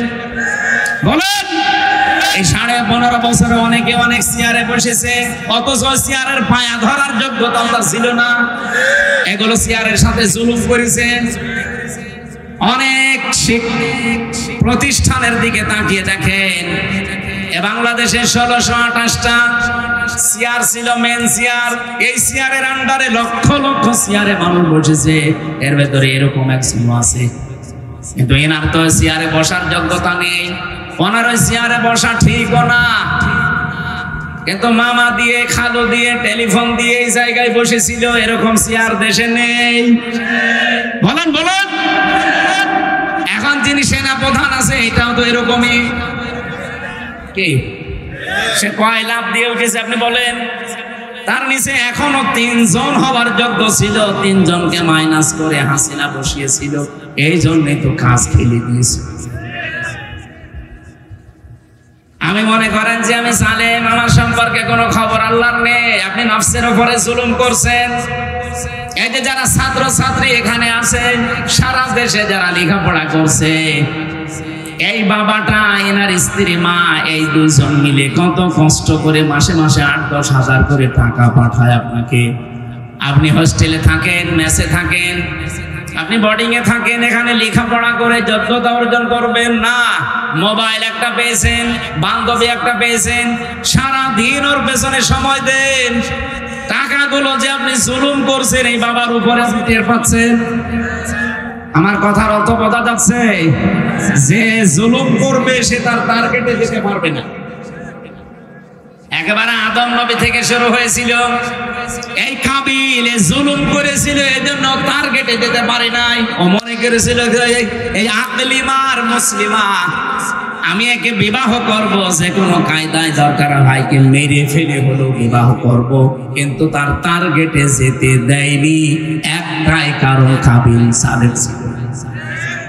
বলেন, এই 15.5 বছরে অনেকে অনেক চেয়ারে বসেছে, অথচ চেয়ারের পায়া ধরার যোগ্যতা তার ছিল না। এগুলো চেয়ারের সাথে জুলুম করেছে। অনেক প্রতিষ্ঠানের দিকে তাকিয়ে দেখেন, বাংলাদেশে 1628টা চেয়ার ছিল, মেন চেয়ার। এই চেয়ারের আন্ডারে লক্ষ লক্ষ চেয়ারে মানুষ বসেছে, এর ভেতরে এরকম একজন আছে, কিন্তু এনার তো চেয়ারে বসার যোগ্যতা নেই। ওনার ওই চেয়ারে বসা ঠিকও না, কিন্তু মামা দিয়ে খালু দিয়ে টেলিফোন দিয়ে এই জায়গায় বসেছিল, এরকম চেয়ার দেশে নেই। বলেন বলেন, এখন যিনি সেনা প্রধান আছে এটাও তো এরকমই। কি সে কয় লাভ দিয়ে উঠেছে আপনি বলেন? তার নিচে এখনো 3 জন হওয়ার যোগ্য ছিল, 3 জনকে মাইনাস করে হাসিনা বসিয়েছিল, এই জন্যই তো কাজ ফেলে দিয়েছে। আমি মনে করেন যে আমি জালেম, আমার সম্পর্কে কোনো খবর আল্লাহর নেই। আপনি নফসের উপরে জুলুম করছেন। এই যে যারা ছাত্র ছাত্রী এখানে আছে, সারা দেশে যারা লেখাপড়া করছে, এই বাবাটা এনার স্ত্রী মা এই 2 জন মিলে কত কষ্ট করে মাসে মাসে 8-10 হাজার করে টাকা পাঠায় আপনাকে। আপনি হোস্টেলে থাকেন, মেসে থাকেন, আপনি বোর্ডিং এ থাকেন, এখানে লেখাপড়া করে যোগ্যতা অর্জন করবেন না। মোবাইল একটা পেয়েছেন, বান্ধবী একটা পেয়েছেন, সারা দিন ওর পেছনে সময় দেন। টাকাগুলো যে আপনি জুলুম করছেন এই বাবার উপরে আপনি টের পাচ্ছেন? আমার কথার অর্থ বোঝা যাচ্ছে? যে জুলুম করবে সে তার টার্গেটে যেতে পারবে না। একেবারে আদম নবী থেকে শুরু হয়েছিল, এই কাবিল জুলুম করেছিল, এজন্য টার্গেটে যেতে পারে নাই। ও মনে করেছিল এই আকলিমার মুসলিমা, আমি একে বিবাহ করব, যে কোনো কায়দায় দরকার ভাইকে মেরে ফেলে হলো বিবাহ করব, কিন্তু তার টার্গেটে যেতে দেয়নি একটাই কারণ, কাবিল জালেম ছিল।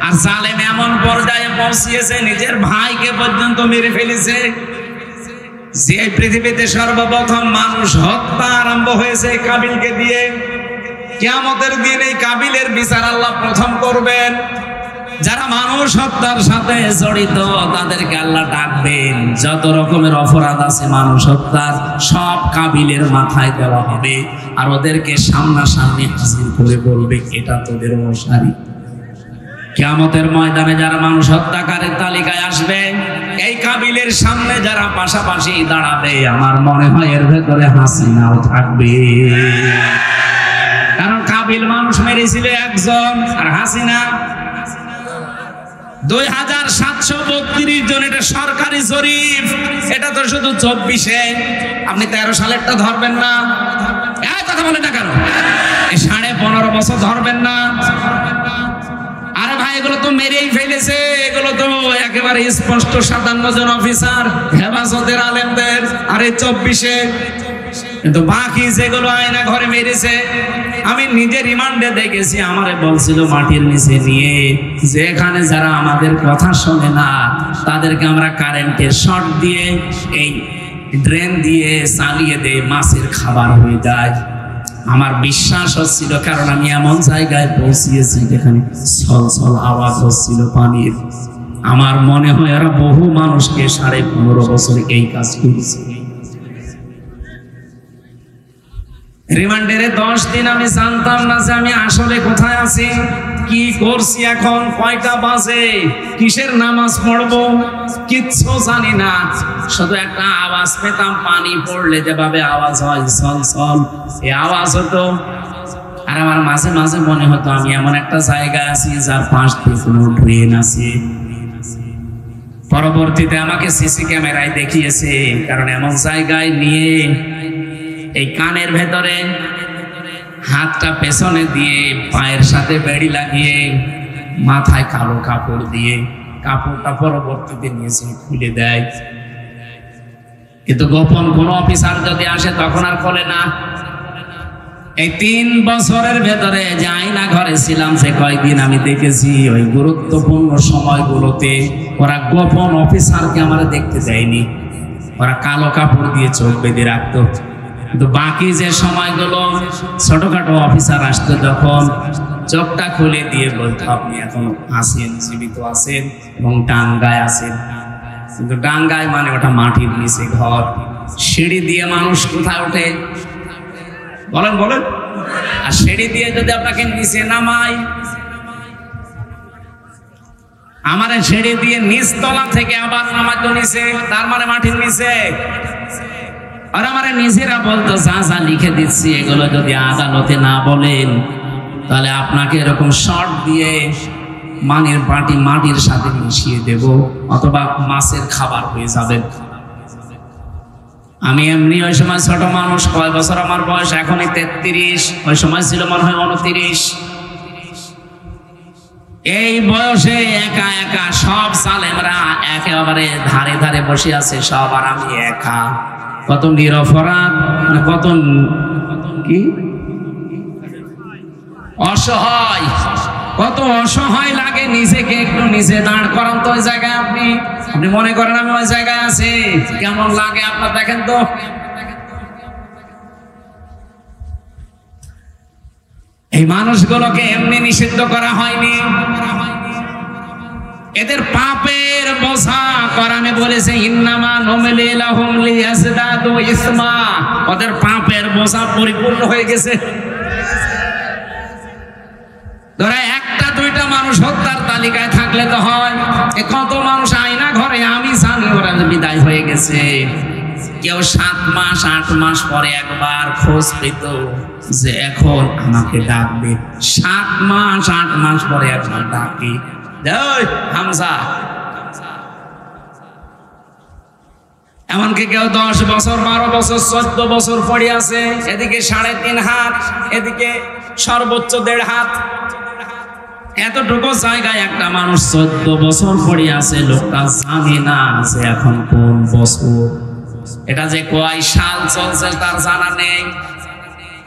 আর জালেম এমন পর্যায়ে পৌঁছিয়েছে নিজের ভাইকে পর্যন্ত মেরে ফেলেছে। যে পৃথিবীতে সর্বপ্রথম মানুষ হত্যা আরম্ভ হয়েছে কাবিলকে দিয়ে, কিয়ামতের দিন এই কাবিলের বিচার আল্লাহ প্রথম করবেন। যারা মানুষ হত্যার সাথে জড়িত তাদেরকে আল্লাহ ডাকবেন, যত রকমের অপরাধ আছে মানুষ হত্যার সব কাবিলের মাথায় দেওয়া হবে, আর ওদেরকে সামনাসামনি হাজির করে বলবে এটা তোদের অনুসারী। কিয়ামতের ময়দানে যারা মানুষ হত্যাকারীর তালিকায় আসবে, এই কাবিলের সামনে যারা পাশাপাশি দাঁড়াবে, আমার মনে হয় এর ভেতরে হাসিনাও থাকবে। কারণ কাবিল মানুষ মেরেছিল 1 জন, আর হাসিনা 2732 জন। এটা সরকারি জরিপ, এটা তো শুধু 24-এ। আপনি 13 সালেরটা ধরবেন না? এই কথা বলেন না কেন? এই 15.5 বছর ধরবেন না? আরে ভাই, এগুলো তো মেরেই ফেলেছে, এগুলো তো একেবারে স্পষ্ট 57 জন অফিসার হেফাজতের আলেমদের, আর এই 24-এ। কিন্তু বাকি যেগুলো আয়না ঘরে মেরেছে, আমি নিজে রিমান্ডে দেখেছি, আমারে বলছিল মাটির নিচে নিয়ে যে এখানে যারা আমাদের কথা শোনে না তাদেরকে আমরা কারেন্টের শর্ট দিয়ে এই ড্রেন দিয়ে চালিয়ে দেয়, মাছের খাবার হয়ে যায়। আমার বিশ্বাস হচ্ছিল, কারণ আমি এমন জায়গায় পৌঁছিয়েছি যেখানে ছলছল আওয়াজ হচ্ছিল পানির। আমার মনে হয় এরা বহু মানুষকে 15.5 বছর এই কাজ করেছে। রিমান্ডের 10 দিন আমি জানতাম না যে আমি আসলে কোথায় আছি, কি করছি, এখন কয়টা বাজে, কিসের নামাজ পড়বো, কিচ্ছু জানি না। শুধু একটা আওয়াজ পেতাম, পানি পড়লে যেভাবে আওয়াজ হয় ছলছল, এই আওয়াজ হতো। আর আমার মাঝে মাঝে মনে হতো আমি এমন একটা জায়গায় আছি যার পাশ দিয়ে কোনো ড্রেন আছে। পরবর্তীতে আমাকে সিসি ক্যামেরায় দেখিয়েছে, কারণ এমন জায়গায় নিয়ে এই কানের ভেতরে হাতটা পেছনে দিয়ে পায়ের সাথে বেড়ি লাগিয়ে মাথায় কালো কাপড় দিয়ে, কাপড়টা পরবর্তীতে নিয়েছে খুলে দেয়। কিন্তু গোপন কোন অফিসার যদি আসে তখন আর খোলে না। এই 3 বছরের ভেতরে যে আয়না ঘরে ছিলাম, সে কয়েকদিন আমি দেখেছি ওই গুরুত্বপূর্ণ সময়গুলোতে ওরা গোপন অফিসারকে আমার দেখতে দেয়নি, ওরা কালো কাপড় দিয়ে চোখ বেঁধে রাখতো। কিন্তু বাকি যে সময়গুলো ছোটখাটো অফিসার আসতো, যখন চোখটা খুলে দিয়ে বলতো আপনি এখন আছেন, জীবিত আছেন এবং ডাঙ্গায় আছেন। কিন্তু ডাঙ্গায় মানে ওটা মাটির নিচে ঘর, সিঁড়ি দিয়ে মানুষ কোথায় ওঠে বলেন বলেন? আর সিঁড়ি দিয়ে যদি আপনাকে নিচে নামাই, আমার সিঁড়ি দিয়ে নিচতলা থেকে আবার নামাতো নিচে, তার মানে মাটির নিচে। আর আমার নিজেরা বলতো যা যা লিখে দিচ্ছি এগুলো যদি আদালতে না বলেন তাহলে আপনাকে এরকম শর্ট দিয়ে মানের বাটি মাটির সাথে মিশিয়ে দেব, অথবা মাছের খাবার হয়ে যাবেন। আমি এমনি ওই সময় ছোট মানুষ, কয় বছর আমার বয়স, এখনই 33, ওই সময় ছিল মনে হয় 29। এই বয়সে একা একা সব সালেমরা একেবারে ধারে ধারে বসে আছে সব, আর আমি একা। কত নিরপরাধ, কত কি অসহায়, কত অসহায় লাগে নিজেকে। একটু নিজে দাঁড় করান তো ওই জায়গায়। আপনি মনে করেন আমি ওই জায়গায় আছি, কেমন লাগে আপনার দেখেন তো। এই মানুষগুলোকে এমনি নিষিদ্ধ করা হয়নি, এদের পাপের বোঝা কোরআনে বলেছে ইন্নামা নুমলি লাহুম লিয়াজদাদু ইসমা, ওদের পাপের বোঝা পরিপূর্ণ হয়ে গেছে। ধরে 1টা 2টা মানুষ হত্যার তালিকায় থাকলে তো হয়, কত মানুষ আয়না ঘরে আমি জানি ওরা বিদায় হয়ে গেছে। কেউ 7 মাস 8 মাস পরে একবার খোঁজ পেত যে এখন আমাকে ডাকবে, 7 মাস 8 মাস পরে একবার ডাকি, হামজা। এমনকি কেউ 10 বছর 12 বছর 14 বছর পড়ে আছে, এদিকে 3.5 হাত, এদিকে সর্বোচ্চ 1.5 হাত, এতটুকু জায়গায় একটা মানুষ 14 বছর পড়ে আছে। লোকটা জানে না যে এখন কোন বছর, এটা যে কয় সাল চলছে তার জানা নেই,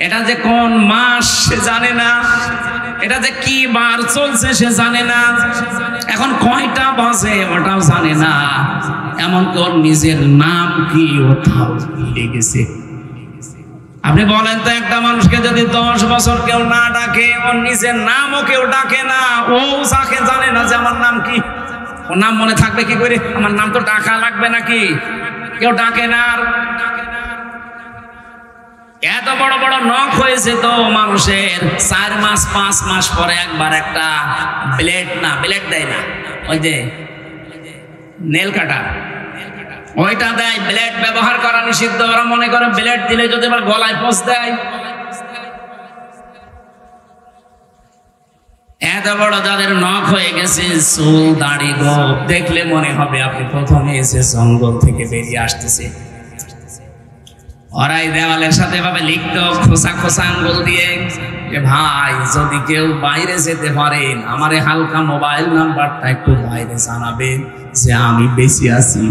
এটা যে কোন মাস সে জানে না, এটা যে কি বার চলছে সে জানে না, এখন কয়টা বাজে ওটাও জানে না, এমন কোন নিজের নাম কি ওটাও ভুলে গেছে। আপনি বলেন তো, একটা মানুষকে যদি 10 বছর কেউ না ডাকে, ওর নিজের নামও কেউ ডাকে না, ও যাকে জানে না যে আমার নাম কি, ওর নাম মনে থাকবে কি করে? আমার নাম তো ডাকা লাগবে নাকি? কেউ ডাকে না। আর এত বড় বড় নখ হয়েছে তো মানুষের, 4 মাস 5 মাস পরে একবার একটা ব্লেড দেয় না, ওই যে নেল কাটার, ওইটা দেয়। ব্লেড ব্যবহার করা নিষিদ্ধ। ওরা মনে করে ব্লেড দিলে যদি আবার গলায় পোঁছ দেয়। এত বড় যাদের নখ হয়ে গেছে, চুল দাড়ি গোঁফ দেখলে মনে হবে আপনি প্রথমে এসে জঙ্গল থেকে বেরিয়ে আসতেছে। ওরাই দেওয়ালের সাথে ভাবে লিখতো খোসা খোসা আঙ্গুল দিয়ে, ভাই যদি কেউ বাইরে যেতে পারেন আমার হালকা মোবাইল নাম্বারটা একটু বাইরে জানাবেন যে আমি বেঁচে আছি।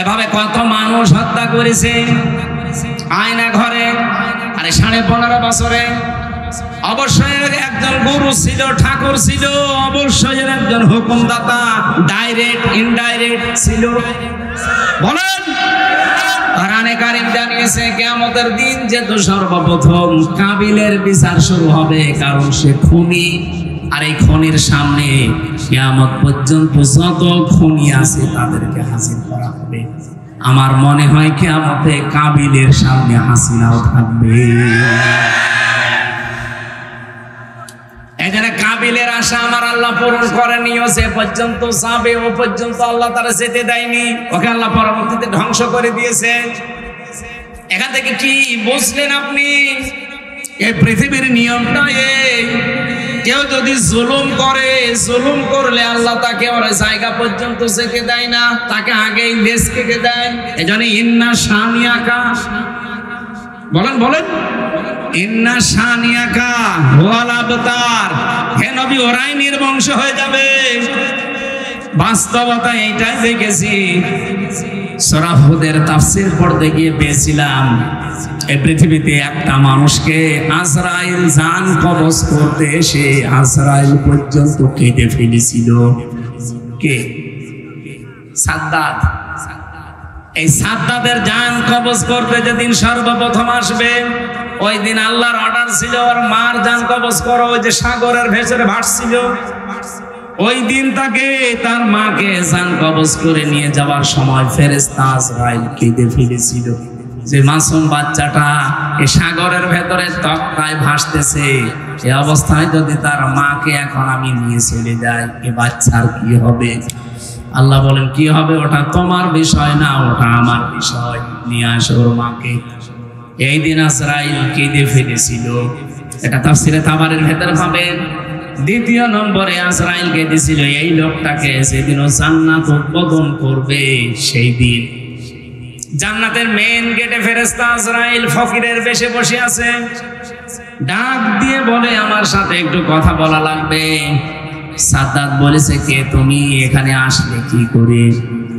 এভাবে কত মানুষ হত্যা করেছে আয়না ঘরে। আরে 15.5 বছরে অবশ্যই একজন গুরু ছিল, ঠাকুর ছিল, অবশ্যই একজন হুকুমদাতা, ডাইরেক্ট ইনডাইরেক্ট ছিল। বলেন, কোরআনে কারীম জানিয়েছে কিয়ামতের দিন যেহেতু সর্বপ্রথম কাবিলের বিচার শুরু হবে, কারণ সে খুনি। আর এই খুনির সামনে কিয়ামত পর্যন্ত যত খুনি আছে তাদেরকে হাজির করা হবে। আমার মনে হয় কিয়ামতে কাবিলের সামনে হাসিনাও থাকবে। এখানে কাবিলের আশা আমার আল্লাহ পূরণ করেনি, ও যে পর্যন্ত যাবে ও পর্যন্ত আল্লাহ তারা যেতে দেয়নি, ওকে আল্লাহ পরবর্তীতে ধ্বংস করে দিয়েছে। এখান থেকে কি বুঝলেন আপনি? এই পৃথিবীর নিয়মটা এই, কেউ যদি জুলুম করে, জুলুম করলে আল্লাহ তাকে ওর জায়গা পর্যন্ত যেতে দেয় না, তাকে আগেই লেজ কেটে দেয়। এজন্য ইন্না শানিয়াকা, বলেন ইন্না শানিয়াকা ওয়াল আবতার, হে নবী ওরাই নির্বংশ হয়ে যাবে। বাস্তবতা এইটাই দেখেছি। সূরা হুদের তাফসীর পড়তে গিয়ে পেয়েছিলাম এই পৃথিবীতে একটা মানুষকে আজরাইল জান কবজ করতে এসে আজরাইল পর্যন্ত কেটে ফেলেছিল। কে? সাদ্দাত। এই সাদ্দাতের জান কবজ করতে যেদিন সর্বপ্রথম আসবে, ওই দিন আল্লাহর অর্ডার ছিল ওর মার জান কবজ করো। ওই যে সাগরের ভেতরে ভাসছিল, ওই দিন তাকে তার মাকে জান কবজ করে নিয়ে যাওয়ার সময় ফেরেশতা আজরাইল কেঁদে ফেলেছিল যে মাসুম বাচ্চাটা এই সাগরের ভেতরে তক্তায় ভাসতেছে, এই অবস্থায় যদি তার মাকে এখন আমি নিয়ে চলে যাই, এ বাচ্চার কি হবে? আল্লাহ বলেন কি হবে ওটা তোমার বিষয় না, ওটা আমার বিষয়, নিয়ে আসো ওর মাকে। এই দিন আজরাইল কেঁদে ফেলেছিল। এটা তাফসীরে তাবারির ভেতরে পাবেন। দ্বিতীয় নম্বরে আজরাইল কেঁদেছিল এই লোকটাকে যেদিন ও জান্নাত উদ্বোধন করবে, সেই দিন জান্নাতের মেইন গেটে ফেরেশতা আজরাইল ফকিরের বেশে বসে আছে, ডাক দিয়ে বলে আমার সাথে একটু কথা বলা লাগবে। সাদ্দাত বলেছে কে তুমি, এখানে আসলে কি করে?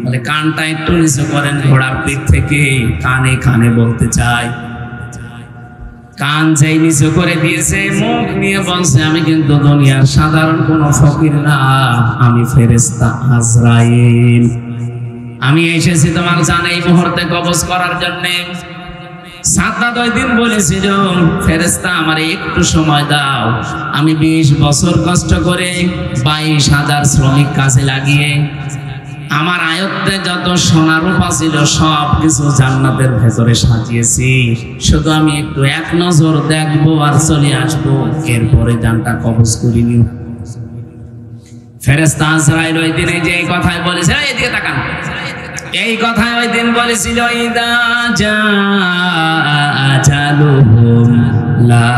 বলে কানটা একটু নিচু করেন ঘোড়ার পিঠ থেকে, কানে কানে বলতে চাই। কান যেই নিচু করে দিয়েছে, মুখ নিয়ে বলছে আমি কিন্তু দুনিয়ার সাধারণ কোনো ফকির না, আমি ফেরেশতা আজরাইল। আমি এসেছি তোমার জান এই মুহূর্তে কবজ করার জন্য। সাদ্দাত ওই দিন বলেছিল ফেরেশতা আমার একটু সময় দাও, আমি 20 বছর কষ্ট করে 22,000 শ্রমিক কাজে লাগিয়ে আমার আয়ত্তে যত সোনা রূপা ছিল সব কিছু জান্নাতের ভেতরে সাজিয়েছি, শুধু আমি একটু এক নজর দেখবো আর চলে আসবো, এরপরে জানটা কবজ করিনি। ফেরেশতা আজরাইল ওই দিন এই যে এই কথাই বলেছে, এদিকে তাকান, এই কথাই ওই দিন বলেছিল ইদা জাআ আজালুহুম লা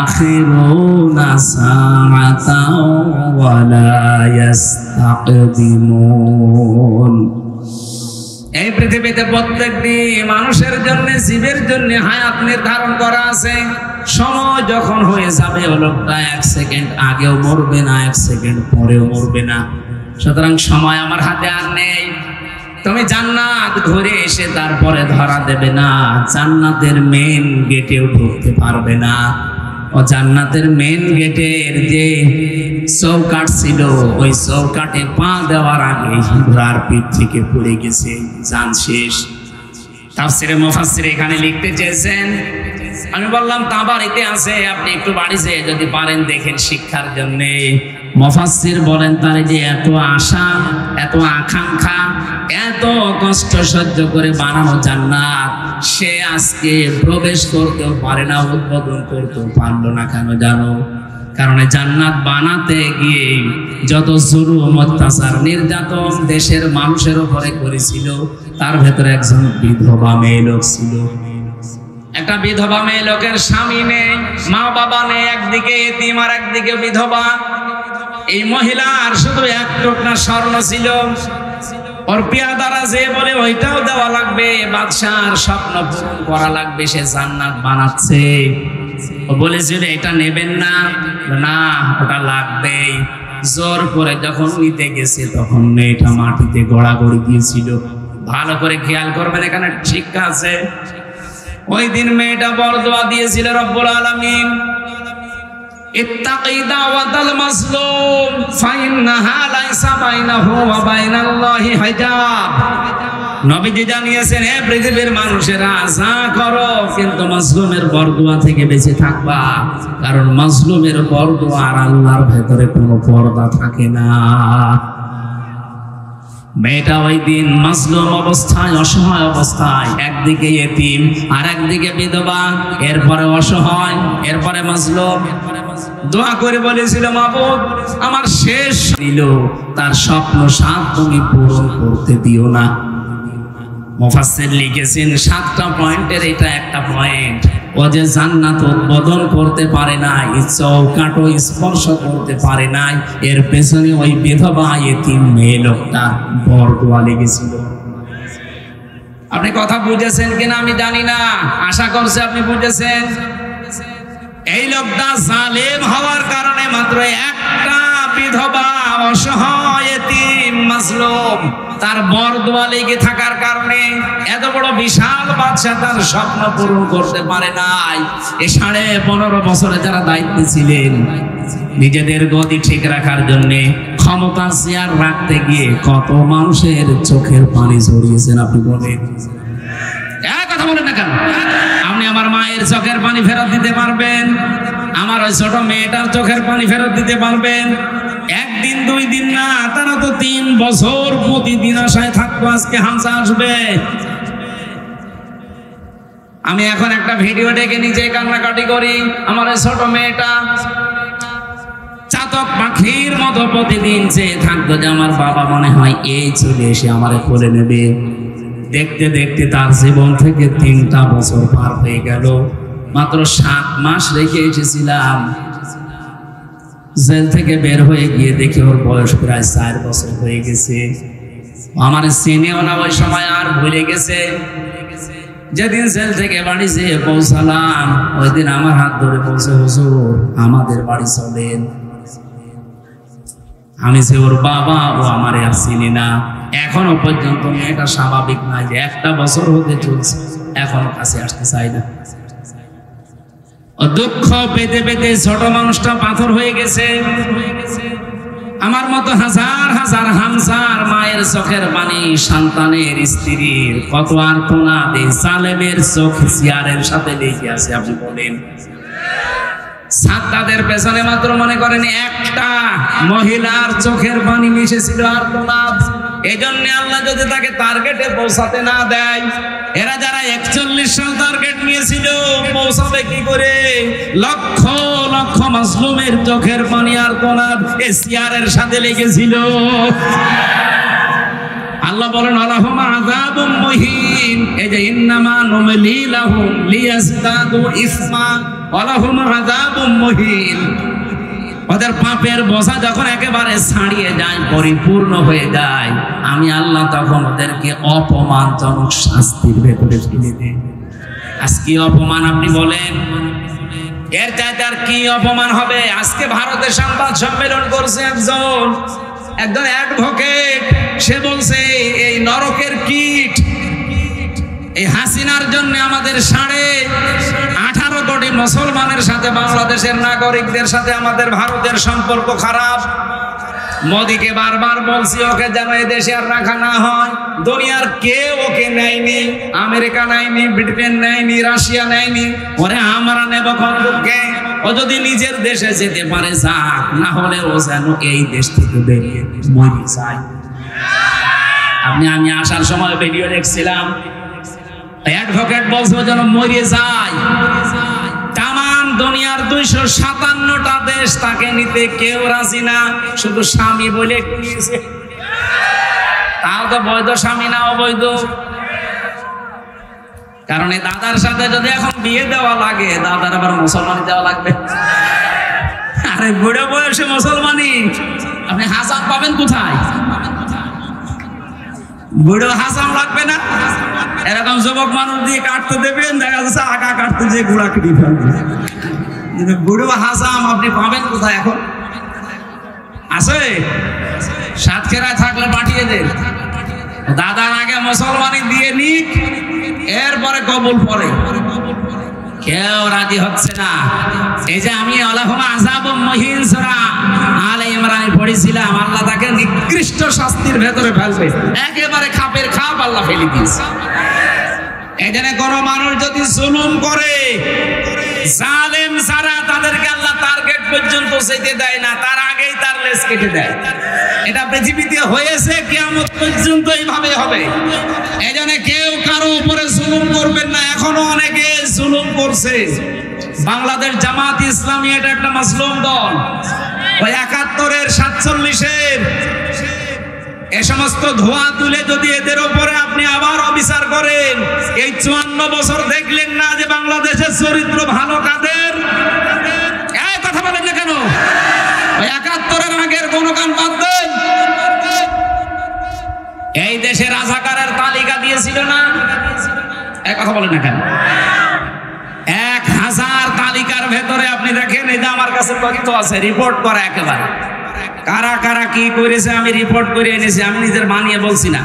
ইস্তাখিরুনা সাআতাও ওয়া লা ইস্তাকদিমুন। এই পৃথিবীতে প্রত্যেকটি মানুষের জন্য, জীবের জন্য হায়াত নির্ধারণ করা আছে। সময় যখন হয়ে যাবে ও লোকটা 1 সেকেন্ড আগেও মরবে না, 1 সেকেন্ড পরেও মরবে না। সুতরাং সময় আমার হাতে আর নেই। তুমি জান্নাত ঘুরে এসে তারপরে ধরা দেবে না, জান্নাতের মেন গেটেও ঢুকতে পারবে না। ও জান্নাতের মেন গেটের যে চৌকাঠ ছিল, ওই চৌকাঠে পা দেওয়ার আগে ঘোড়ার পিঠ থেকে পড়ে গেছে, জান শেষ। তাফসীরে মুফাসসির এখানে লিখতে চেয়েছেন, আমি বললাম তাবারিতে আছে, আপনি একটু বাড়িতে যদি পারেন দেখেন শিক্ষার জন্য। মুফাসসির বলেন তার যে এত আশা, এত আকাঙ্ক্ষা, এত কষ্ট সহ্য করে বানানো জান্নাত, সে আজকে প্রবেশ করতেও পারে না, উদ্বোধন করতেও পারলো না। কেন জানো? কারণ জান্নাত বানাতে গিয়ে যত জুলুম, অত্যাচার, নির্যাতন দেশের মানুষের উপরে করেছিল, তার ভেতরে একজন বিধবা মেয়ে লোক ছিল। একটা বিধবা মেয়ে লোকের স্বামী নেই, মা বাবা নেই, একদিকে এতিম আর একদিকে বিধবা। এই মহিলার শুধু 1 টুকরা স্বর্ণ ছিল, ওর পেয়াদারা যে বলে ওইটাও দেওয়া লাগবে, বাদশার স্বপ্ন পূরণ করা লাগবে, সে জান্নাত বানাচ্ছে। ও বলেছিল এটা নেবেন না, না ওটা লাগবেই। জোর করে যখন নিতে গেছে তখন মেয়েটা মাটিতে গড়াগড়ি দিয়েছিল। ভালো করে খেয়াল করবেন, এখানে শিক্ষা আছে। ওই দিন মেয়েটা বরদোয়া দিয়েছিল রব্বুল আলামিন, ইত্তাকি দাওয়াতাল মাজলুম ফাইন্নাহা লাইসা বাইনাহু ওয়া বাইনাল্লাহি হিজাব। নবীজি জানিয়েছেন, হে পৃথিবীর মানুষেরা, যা করো কিন্তু মাজলুমের বরদোয়া থেকে বেঁচে থাকবা, কারণ মাজলুমের বরদোয়া আর আল্লাহর ভেতরে কোনো পর্দা থাকে না। মেয়েটা ওই দিন মাজলুম অবস্থায়, অসহায় অবস্থায়, একদিকে এতিম আর একদিকে বিধবা, এরপরে অসহায়, এরপরে মাজলুম, দোয়া করে বলেছিল মাবুদ আমার শেষ দিল, তার স্বপ্ন সাত তুমি পূরণ করতে দিও না। মুফাসসির লিখেছেন 7টা পয়েন্টের এটা একটা পয়েন্ট। ও যে জান্নাত উদ্বোধন করতে পারে না, চৌকাঠও স্পর্শ করতে পারে নাই, এর পেছনে ওই বিধবা এতিম মেয়ে লোকটা বরদোয়া লেগেছিল। আপনি কথা বুঝেছেন কিনা আমি জানি না, আশা করছি আপনি বুঝেছেন। এই লোকটা জালেম হওয়ার কারণে মাত্র একটা বিধবা অসহায় এতিম মাজলুম তার বরদোয়া লেগে থাকার কারণে এত বড় বিশাল বাদশা তার স্বপ্ন পূরণ করতে পারে নাই। এই 15.5 বছরে যারা দায়িত্বে ছিলেন নিজেদের গদি ঠিক রাখার জন্য ক্ষমতা চেয়ার রাখতে গিয়ে কত মানুষের চোখের পানি ঝরিয়েছেন আপনি বলেন। কথা বলেন না কেন? আপনি আমার মায়ের চোখের পানি ফেরত দিতে পারবেন? আমার ওই ছোট মেয়েটার চোখের পানি ফেরত দিতে পারবেন? একদিন 2 দিন না, তারা তো 3 বছর প্রতিদিন আশায় থাকতো আজকে হামজা আসবে। আমি এখন একটা ভিডিও দেখে নিজে কান্নাকাটি করি। আমার ওই ছোট মেয়েটা চাতক পাখির মতো প্রতিদিন চেয়ে থাকতো যে আমার বাবা মনে হয় এই চলে এসে আমারে কোলে নেবে। দেখতে দেখতে তার জীবন থেকে 3টা বছর পার হয়ে গেল। মাত্র 7 মাস রেখে এসেছিলাম, জেল থেকে বের হয়ে গিয়ে দেখি ওর বয়স প্রায় 4 বছর হয়ে গেছে। আমার চিনেও না ওই সময়, আর ভুলে গেছে। যেদিন জেল থেকে বাড়ি যেয়ে পৌঁছালাম ওই দিন আমার হাত ধরে বলছে, হুজুর আমাদের বাড়ি চলেন। আমি যে ওর বাবা, ও আমারে আর চিনি না। এখনো পর্যন্ত মেয়েটা স্বাভাবিক নয়, যে 1টা বছর হতে চলছে এখনো কাছে আসতে চাই না। ও দুঃখ পেতে পেতে ছোট মানুষটা পাথর হয়ে গেছে। আমার মতো হাজার হাজার হামজার মায়ের চোখের পানি, সন্তানের স্ত্রীর কত আর্তনাদ এই জালেমের চোখ চেয়ারের সাথে লেগে আছে আপনি বলেন। সাদ্দাদের পেছনে মাত্র মনে করেন একটা মহিলার চোখের পানি মিশেছিল আর্তনাদ। এই জন্য আল্লাহ যদি তাকে টার্গেটে পৌঁছাতে না দেয়, এরা যারা 41 সাল টার্গেট নিয়েছিল পৌঁছাবে কি করে? লক্ষ লক্ষ মাজলুমের চোখের পানি আর্তনাদ এই চেয়ারের সাথে লেগেছিল। আল্লাহ বলেন আলাহুম আযাবুম মুহিন, এই যে ইন্নামা নুমলি লাহুম লিয়াজদাদু ইসমা আলাহুম আযাবুম মুহিন। ওদের পাপের বোঝা যখন একেবারে ছাড়িয়ে যায়, পরিপূর্ণ হয়ে যায়, আমি আল্লাহ তখন ওদেরকে অপমানজনক শাস্তির ভেতরে ফেলে দেই। আজকে অপমান আপনি বলেন, এর চাইতে আর কি অপমান হবে? আজকে ভারতের সংবাদ সম্মেলন করছে একজন অ্যাডভোকেট, সে বলছে এই নরকের কীট, এই হাসিনার জন্য আমাদের 18.5 কোটি মুসলমানের সাথে, বাংলাদেশের নাগরিকদের সাথে আমাদের ভারতের সম্পর্ক খারাপ। মোদিকে বারবার বলছি ওকে যেন এই দেশে আর রাখা না হয়। দুনিয়ার কেউ ওকে নেয়নি, আমেরিকা নেয়নি, ব্রিটেন নেয়নি, রাশিয়া নেয়নি, ওরে আমরা নেব খন্দকে। ও যদি নিজের দেশে যেতে পারে যাক, না হলে ও যেন এই দেশ থেকে বেরিয়ে মরে যায়। আমি আসার সময় ভিডিও দেখছিলাম, অ্যাডভোকেট বলছে যেন মরে যায়। তামাম দুনিয়ার 257টা দেশ তাকে নিতে কেউ রাজি না, শুধু স্বামী বলে নিয়েছে। তাও তো বৈধ স্বামী না, অবৈধ। কারণ এই দাদার সাথে যদি এখন বিয়ে দেওয়া লাগে, দাদার আবার মুসলমানি দেওয়া লাগবে। আরে বুড়ো বয়সে মুসলমানি, আপনি হাসান পাবেন কোথায়? বুড়ো হাসান লাগবে না? এরকম যুবক মানুষ দিয়ে কাটতে দেবেন, দেখা যাচ্ছে আগা কাটতে যে গুড়া কেটে ফেলবে। বুড়ো হাসাম আপনি পাবেন কোথায় এখন? আছে? সাতক্ষীরায় থাকলে পাঠিয়ে দেন। দাদার আগে মুসলমানি দিয়ে নিক, এরপরে কবুল পরে। কেউ রাজি হচ্ছে না। এই যে আমি আলাহুম আযাবুম মুহিন সূরা আলে ইমরানে পড়েছিলাম, আল্লাহ তাকে নিকৃষ্ট শাস্তির ভেতরে ফেলবে, একেবারে খাপের খাপ আল্লাহ ফেলে দিয়েছে। এখানে কোন মানুষ যদি জুলুম করে, জালেম যারা, তাদেরকে আল্লাহ টার্গেট পর্যন্ত যেতে দেয় না, তার আগেই তার লেজ কেটে দেয়। এটা পৃথিবীতে হয়েছে, কিয়ামত পর্যন্ত এইভাবে হবে। এজন্য কেউ কারো উপরে জুলুম করবেন না। এখনো অনেকে জুলুম করছে। বাংলাদেশ জামাত ইসলামী এটা একটা মাজলুম দল। ওই 71-এর 47-এর এ সমস্ত ধোঁয়া তুলে যদি এদের উপরে আপনি আবার অবিচার করেন, এই 54 বছর দেখলেন না যে বাংলাদেশের চরিত্র ভালো কাদের? এই কথা বলেন না কেন? ওই 71-এর আগের কোন গান বাদ দেন। এই এই দেশে রাজাকারের তালিকা দিয়েছিল না? এক কথা বলেন না কেন? 1000 তালিকার ভেতরে আপনি দেখেন, এই যে আমার কাছে তথ্য আছে, রিপোর্ট করা একেবারে, কারা কারা কি করেছে আমি রিপোর্ট করে এনেছি, আমি নিজের বানিয়ে বলছি না।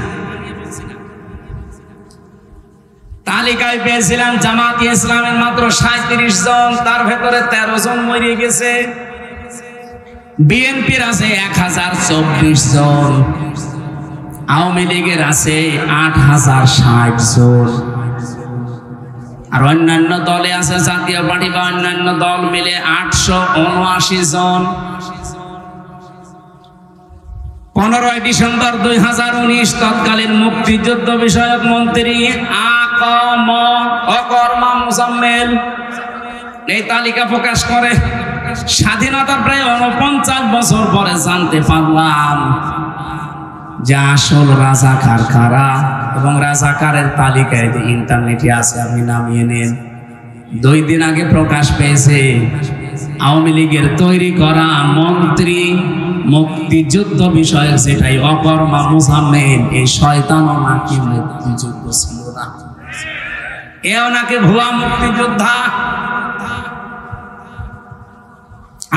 তালিকায় পেয়েছিলাম জামাতি ইসলামের মাত্র 37 জন, তার ভেতরে 13 জন মরে গেছে। বিএনপির আছে 1024 জন, আওয়ামী লীগের আছে 8060 জন, আর অন্যান্য দলে আছে জাতীয় পার্টি বা অন্যান্য দল মিলে 879 জন। 15 ডিসেম্বর 2019 তৎকালীন মুক্তিযুদ্ধ বিষয়ক মন্ত্রী অকর্মা মোজাম্মেল এই তালিকা প্রকাশ করে। স্বাধীনতার প্রায় 49 বছর পরে জানতে পারলাম যে আসল রাজাকার কারা, এবং রাজাকারের তালিকায় যে ইন্টারনেটে আছে, আপনি নামিয়ে নেন। 2 দিন আগে প্রকাশ পেয়েছে আওয়ামী লীগের তৈরি করা মন্ত্রী মুক্তিযুদ্ধ বিষয়ক, যেটাই অকর্মা মোজাম্মেল, এই শয়তানও নাকি মুক্তিযুদ্ধ ছিল না, এও নাকি ভুয়া মুক্তিযোদ্ধা।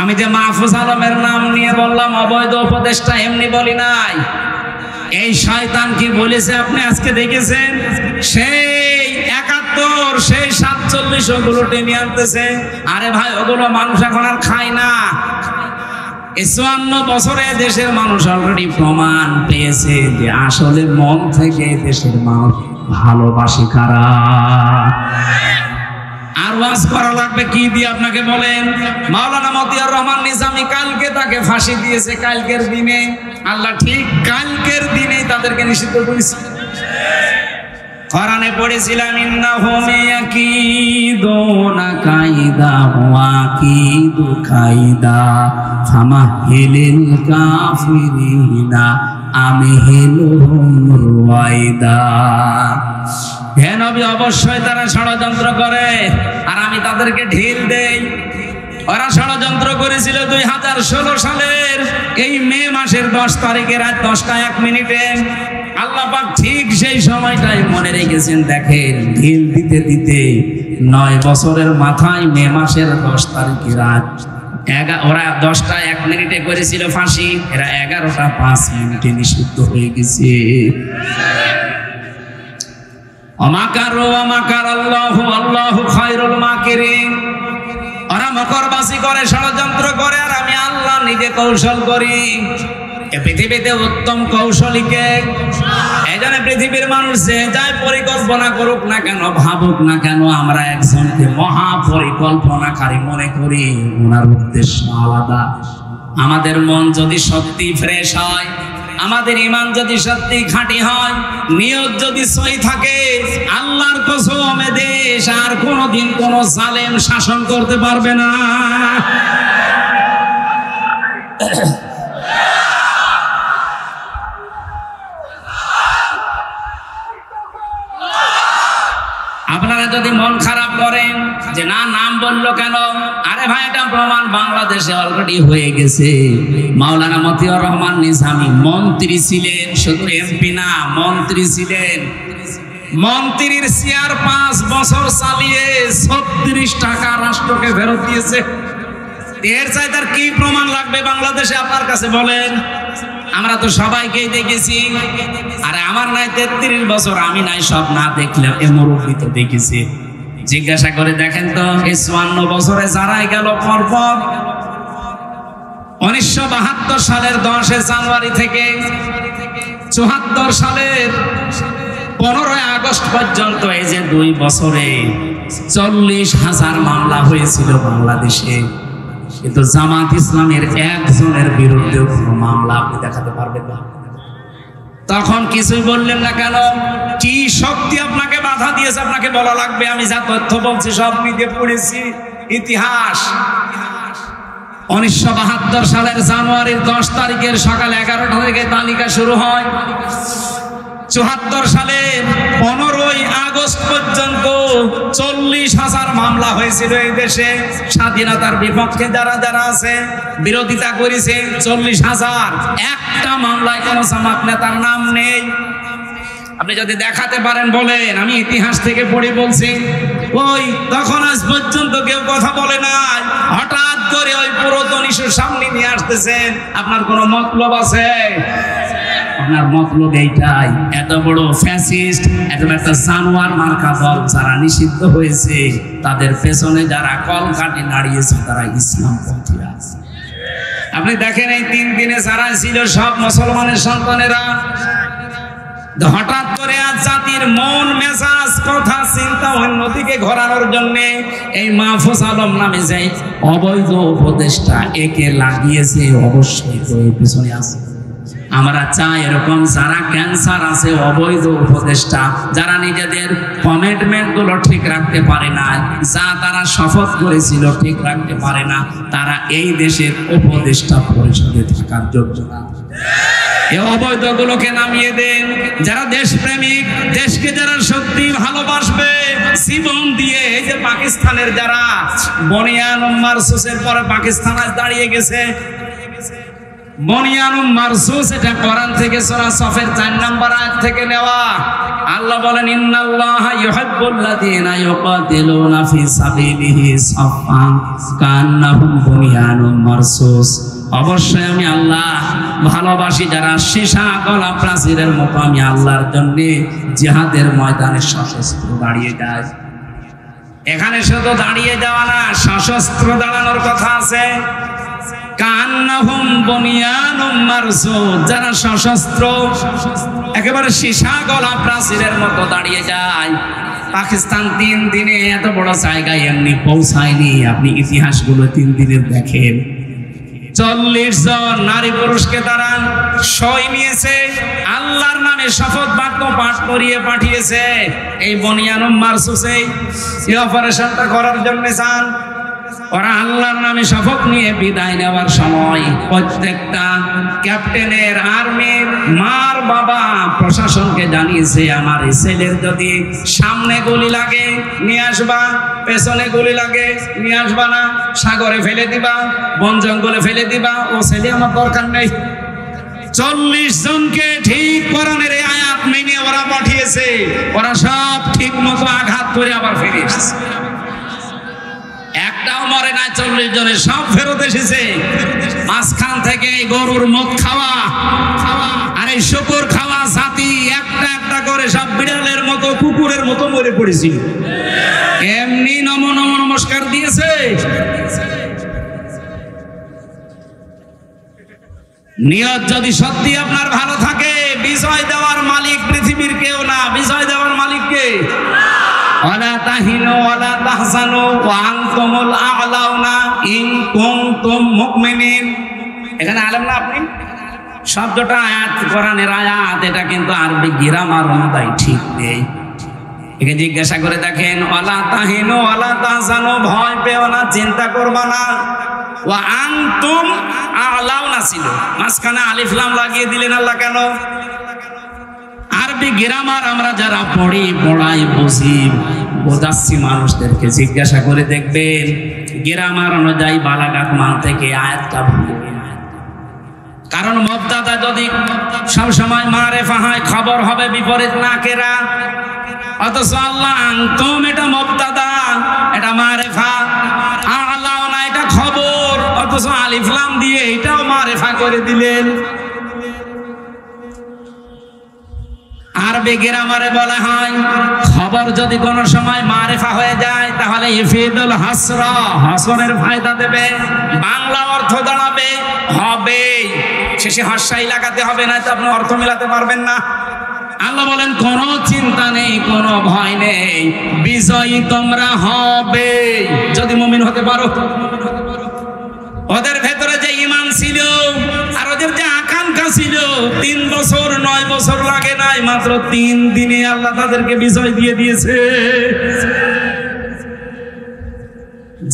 আমি যে মাহফুজ আলমের নাম নিয়ে বললাম অবৈধ উপদেষ্টা, এমনি বলি নাই। এই শয়তান কি বলেছে আপনি আজকে দেখেছেন? সেই 71, সেই 47 ওগুলো টেনে আনতেছে। আরে ভাই, ওগুলো মানুষ এখন আর খায় না। 54 বছরে দেশের মানুষ অলরেডি প্রমাণ পেয়েছে যে আসলে মন থেকে দেশের মানুষ ভালোবাসে কারা। আর ওয়াজ করা লাগবে কি দিয়ে আপনাকে বলেন? মাওলানা মতিয়ার রহমান নিজামী কালকে তাকে ফাঁসি দিয়েছে, কালকের দিনে। আল্লাহ ঠিক কালকের দিনেই তাদেরকে নিষিদ্ধ করেছে। কোরআনে পড়েছিলাম ইন্নাহুম ইয়াকিদুনা কাইদা ওয়া আকিদু কাইদা ফামাহিলিল কাফিরিনা আমহিলুহুম রুয়াইদা। হে নবী, অবশ্যই তারা ষড়যন্ত্র করে, আর আমি তাদেরকে ঢিল দেই। ওরা ষড়যন্ত্র করেছিল 2016 সালের এই মে মাসের 10 তারিখে রাত 10টা 1 মিনিটে। আল্লাহ পাক ঠিক সেই সময়টাই মনে রেখেছেন। দেখেন, ঢিল দিতে দিতে 9 বছরের মাথায় মে মাসের 10 তারিখে রাত ওরা 10টা 1 মিনিটে করেছিল ফাঁসি, এরা 11টা 5 মিনিটে নিষিদ্ধ হয়ে গেছে। অমাকারু অমাকার আল্লাহু আল্লাহু খায়রুল মাকিরিন। ওরা মকরবাজি করে, ষড়যন্ত্র করে, আর আমি আল্লাহ নিজে কৌশল করি। এ পৃথিবীতে উত্তম কৌশলীকে, এই জন্য পৃথিবীর মানুষ যে যাই পরিকল্পনা করুক না কেন, ভাবুক না কেন, আমরা একজনকে মহা পরিকল্পনাকারী মনে করি। ওনার উদ্দেশ্য আলাদা। আমাদের মন যদি সত্যি ফ্রেশ হয়, আমাদের ঈমান যদি সত্যি খাঁটি হয়, নিয়ত যদি সহি থাকে, আল্লাহর কসম এ দেশ আর কোনোদিন কোনো জালেম শাসন করতে পারবে না। আপনারা যদি মন খারাপ করেন যে না, নাম বললো কেন, আরে ভাই, এটা প্রমাণ বাংলাদেশে অলরেডি হয়ে গেছে। মাওলানা মতিয়ার রহমান নিজামী মন্ত্রী ছিলেন, শুধু এমপি না, মন্ত্রী ছিলেন। মন্ত্রীর চেয়ার 5 বছর চালিয়ে 36 টাকা রাষ্ট্রকে ফেরত দিয়েছে। এর চাইতে আর কি প্রমাণ লাগবে বাংলাদেশে আপনার কাছে বলেন? আমরা তো সবাইকেই দেখেছি। আরে আমার নাই 33 বছর, আমি নাই সব না দেখলে এ মুরব্বী তো দেখেছি। জিজ্ঞাসা করে দেখেন তো, এই 54 বছরে যারাই গেল পরপর 1972 সালের 10 জানুয়ারি থেকে 74 সালের 15 আগস্ট পর্যন্ত, এই যে 2 বছরে 40,000 মামলা হয়েছিল বাংলাদেশে। কিন্তু জামাত ইসলামের একজনের বিরুদ্ধে কোনো মামলা আপনি দেখাতে পারবেন না। তখন কিছুই বললেন না কেন? কি শক্তি আপনাকে বাধা দিয়েছে আপনাকে বলা লাগবে? আমি যা তথ্য বলছি সব নিজে পড়েছি, ইতিহাস। 1972 সালের জানুয়ারির 10 তারিখের সকাল 11টা থেকে তালিকা শুরু হয়। 74 সালের 15 আগস্ট পর্যন্ত 40,000 মামলা হয়েছিল এই দেশে। স্বাধীনতার বিপক্ষে যারা যারা আছে, বিরোধিতা করেছে 40,000। একটা মামলায় কোনো জামাত নেতার নাম নেই। আপনি যদি দেখাতে পারেন বলেন, আমি ইতিহাস থেকে পড়ে বলছি। ওই তখন আজ পর্যন্ত কেউ কথা বলে নাই, হঠাৎ করে ওই পুরাতন ইস্যু সামনে নিয়ে আসতেছেন। আপনার কোনো মতলব আছে? আপনার মতলব এইটাই, এত বড় ফ্যাসিস্ট, এত একটা জানোয়ার মার্কা দল যারা নিষিদ্ধ হয়েছে, তাদের পেছনে যারা কলকাঠি নাড়িয়েছে তারা ইসলাম পন্থী আছে। আপনি দেখেন এই 3 দিনে যারা ছিল সব মুসলমানের সন্তানেরা। হঠাৎ করে আজ জাতির মন মেজাজ কথা চিন্তা অন্যদিকে ঘোরানোর জন্য এই মাহফুজ আলম নামে যে অবৈধ উপদেষ্টা একে লাগিয়েছে, অবশ্যই তো এর পিছনে আছে। আমরা চাই এরকম যারা ক্যান্সার আছে, অবৈধ উপদেষ্টা, যারা নিজেদের কমিটমেন্ট গুলো ঠিক রাখতে পারে না, যা তারা শপথ করেছিল ঠিক রাখতে পারে না, তারা এই দেশের উপদেষ্টা পরিষদে থাকার যোগ্য না। এই অবৈধগুলোকে নামিয়ে দেন। যারা দেশপ্রেমিক, দেশকে যারা সত্যি ভালোবাসবে জীবন দিয়ে, এই যে পাকিস্তানের যারা বনিয়ান মারসুসের পরে পাকিস্তান আজ দাঁড়িয়ে গেছে, বনিয়ানুম মারসুস, এটা কোরআন থেকে সূরা সফের 4 নম্বর আয়াত থেকে নেওয়া। আল্লাহ বলেন, ইন্নাল্লাহা ইউহিব্বুল্লাযীনা ইউকাতিলুনা ফি সাবিলিহি সাফফান কান্নাহুম বুনিয়ানুম মারসুস। অবশ্যই আমি আল্লাহ ভালোবাসি যারা সীসা গলা প্রাচীরের মতো আমি আল্লাহর জন্য জিহাদের ময়দানে সশস্ত্র দাঁড়িয়ে যায়। এখানে শুধু দাঁড়িয়ে যাওয়া না, সশস্ত্র দাঁড়ানোর কথা আছে। কান্নাহুম বুনিয়ানুম মারসুস, যারা সশস্ত্র একেবারে সীসা গলা প্রাচীরের মতো দাঁড়িয়ে যায়। পাকিস্তান 3 দিনে এত বড় জায়গায় এমনি পৌঁছায়নি। আপনি ইতিহাসগুলো 3 দিনের দেখেন। 40 জন নারী পুরুষকে তারা সই নিয়েছে, আল্লাহর নামে শপথ বাক্য পাঠ করিয়ে পাঠিয়েছে। এই বনিয়ানুম মারসুসে এই অপারেশনটা করার জন্য যান। ওরা আল্লাহর নামে শপথ নিয়ে বিদায় নেওয়ার সময় প্রত্যেকটা ক্যাপ্টেনের, আর্মির মার বাবা প্রশাসনকে জানিয়েছে, আমার এই ছেলের যদি সামনে গুলি লাগে নিয়ে আসবা, পেছনে গুলি লাগে নিয়ে আসবা না, সাগরে ফেলে দিবা, বন জঙ্গলে ফেলে দিবা, ও ছেলে আমার দরকার নেই। 40 জনকে ঠিক কোরআনের এই আয়াত মেনে ওরা পাঠিয়েছে। ওরা সব ঠিক মতো আঘাত করে আবার ফিরে এসেছে। একটাও মরে না, 40 জনের সব ফেরত এসেছে। মাঝখান থেকে গরুর মুখ খাওয়া আর এই শুকর খাওয়া জাতি একটা একটা করে সব বিড়ালের মতো, কুকুরের মতো মরে পড়েছিল। এমনি নমস্কার দিয়েছে। নিয়ত যদি সত্যি আপনার ভালো থাকে, বিজয় দেওয়ার মালিক পৃথিবীর কেউ না, বিজয় দেওয়ার মালিক কে? ওয়ালা তাহিনু ওয়ালা তাহজানু ওয়া আনতুমুল আ'লাউনা ইন কুনতুম মুমিনিন। এখানে আলেম না আপনি? শব্দটা আয়াত, কোরআনের আয়াত, এটা কিন্তু আরবি গ্রামার অনুযায়ী ঠিক নেই। একে জিজ্ঞাসা করে দেখেন, ওয়ালা তাহিনু ওয়ালা তাহজানু, ভয় পেও না, চিন্তা করবা না। ওয়া আনতুম আ'লাউনা ছিল, মাঝখানে আলিফ লাম লাগিয়ে দিলেন আল্লাহ কেন? আরবি গ্রামার আমরা যারা পড়ি, পড়াই, বুঝি, বোঝাচ্ছি মানুষদেরকে, জিজ্ঞাসা করে দেখবেন গ্রামার অনুযায়ী বালাগাত মান থেকে আয়াতটা ভুল। কারণ মুবতাদা যদি সবসময় মারেফা হয়, খবর হবে বিপরীত নাকেরা। অথচ আল্লাহ আনতুম এটা মুবতাদা, এটা মারেফা, আ'লাউনা এটা খবর, অথচ আলিফ লাম দিয়ে এটাও মারেফা করে দিলেন। আরবি গ্রামারে বলা হয়, খবর যদি কোনো সময় মারেফা হয়ে যায় তাহলে ইফিদুল হাসরা, হাসরের ফায়দা দেবে, বাংলা অর্থ দাঁড়াবে হবে, শেষে হাসাই লাগাতে হবে না, তো আপনি অর্থ মেলাতে পারবেন না। আল্লাহ বলেন, কোনো চিন্তা নেই, কোনো ভয় নেই, বিজয়ী তোমরা হবে যদি মুমিন হতে পারো। ওদের ভেতরে যে ঈমান ছিল আর ওদের যে আকাঙ্ক্ষা ছিল, 3 বছর 9 বছর লাগে নাই, মাত্র 3 দিনে আল্লাহ তাদেরকে বিজয় দিয়ে দিয়েছে।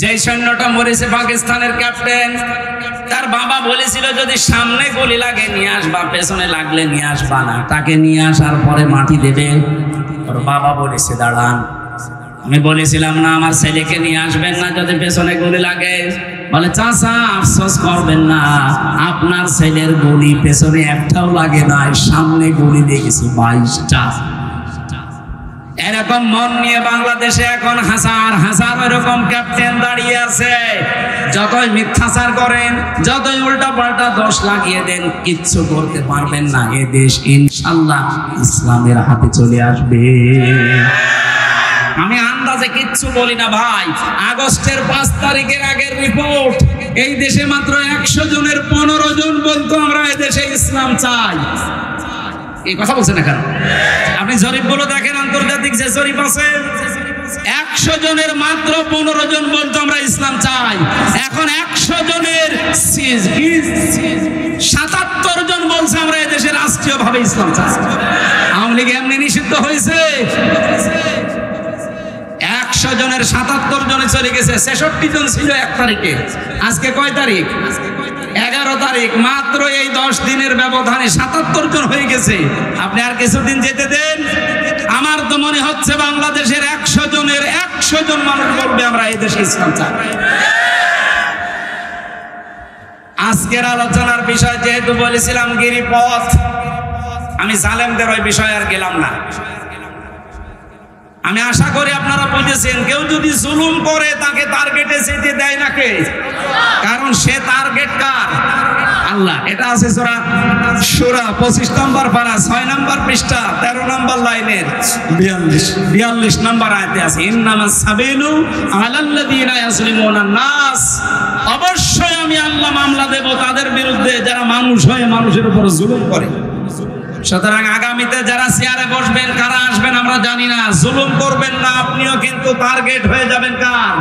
যে সৈন্যটা মরেছে পাকিস্তানের ক্যাপ্টেন, তার বাবা বলেছিল যদি সামনে গুলি লাগে নিয়ে আসবা, পেছনে লাগলে নিয়ে আসবা না। তাকে নিয়ে আসার পরে মাটি দেবে। ওর বাবা বলেছে দাঁড়ান, আমি বলেছিলাম না আমার ছেলেকে নিয়ে আসবেন না যদি পেছনে গুলি লাগে? বলে চাচা আফসোস করবেন না, আপনার ছেলের গুলি পেছনে একটাও লাগে না, সামনে গুলি দেখেছি 22টা। এরকম মন নিয়ে বাংলাদেশে এখন হাজার হাজার এরকম ক্যাপ্টেন দাঁড়িয়ে আছে। যতই মিথ্যাচার করেন, যতই উল্টা পাল্টা দোষ লাগিয়ে দেন, কিচ্ছু করতে পারবেন না। এ দেশ ইনশাআল্লাহ ইসলামের হাতে চলে আসবে। আমি আন্দাজে কিচ্ছু বলি না ভাই। আগস্টের 5 তারিখের আগের রিপোর্ট, এই দেশে মাত্র 100 জনের 15 জন বলতো আমরা এ দেশে ইসলাম চাই। এই কথা বলছেন না কেন? আপনি জরিপগুলো দেখেন, আন্তর্জাতিক যে জরিপ আছে, 100 জনের মাত্র 15 জন বলতো আমরা ইসলাম চাই। এখন 100 জনের 77 জন বলছে আমরা এদেশে রাষ্ট্রীয়ভাবে ইসলাম চাই। আওয়ামী লীগ এমনি নিষিদ্ধ হয়েছে, 100 জনের 77 জনে চলে গেছে। 66 জন ছিল 1 তারিখে, আজকে কয় তারিখ? 11 তারিখ। মাত্র এই 10 দিনের ব্যবধানে 77 জন হয়ে গেছে। আপনি আর কিছুদিন যেতে দেন, আমার তো মনে হচ্ছে বাংলাদেশের 100 জনের 100 জন মানুষ বলবে আমরা এই দেশে ইসলাম চাই। আজকের আলোচনার বিষয় যেহেতু বলেছিলাম গিরিপথ, আমি জালেমদের ওই বিষয়ে আর গেলাম না। আমি আশা করি আপনারা বুঝেছেন, কেউ যদি জুলুম করে তাকে টার্গেটে যেতে দেয় না কে? কারণ সে টার্গেট কার? আল্লাহ। এটা আছে সূরা সূরা 25 নম্বর পারা 6 নম্বর পৃষ্ঠা 13 নম্বর লাইনের 42 নম্বর আয়াতে আছে, ইন্নামাস সাবিলু আলাল্লাযিনা ইয়াজলিমুনান নাস। অবশ্যই আমি আল্লাহ মামলা দেব তাদের বিরুদ্ধে যারা মানুষ হয়ে মানুষের উপর জুলুম করে। সুতরাং আগামীতে যারা চেয়ারে বসবেন, কারা আসবেন আমরা জানি না, জুলুম করবেন না, আপনিও কিন্তু টার্গেট হয়ে যাবেন কার?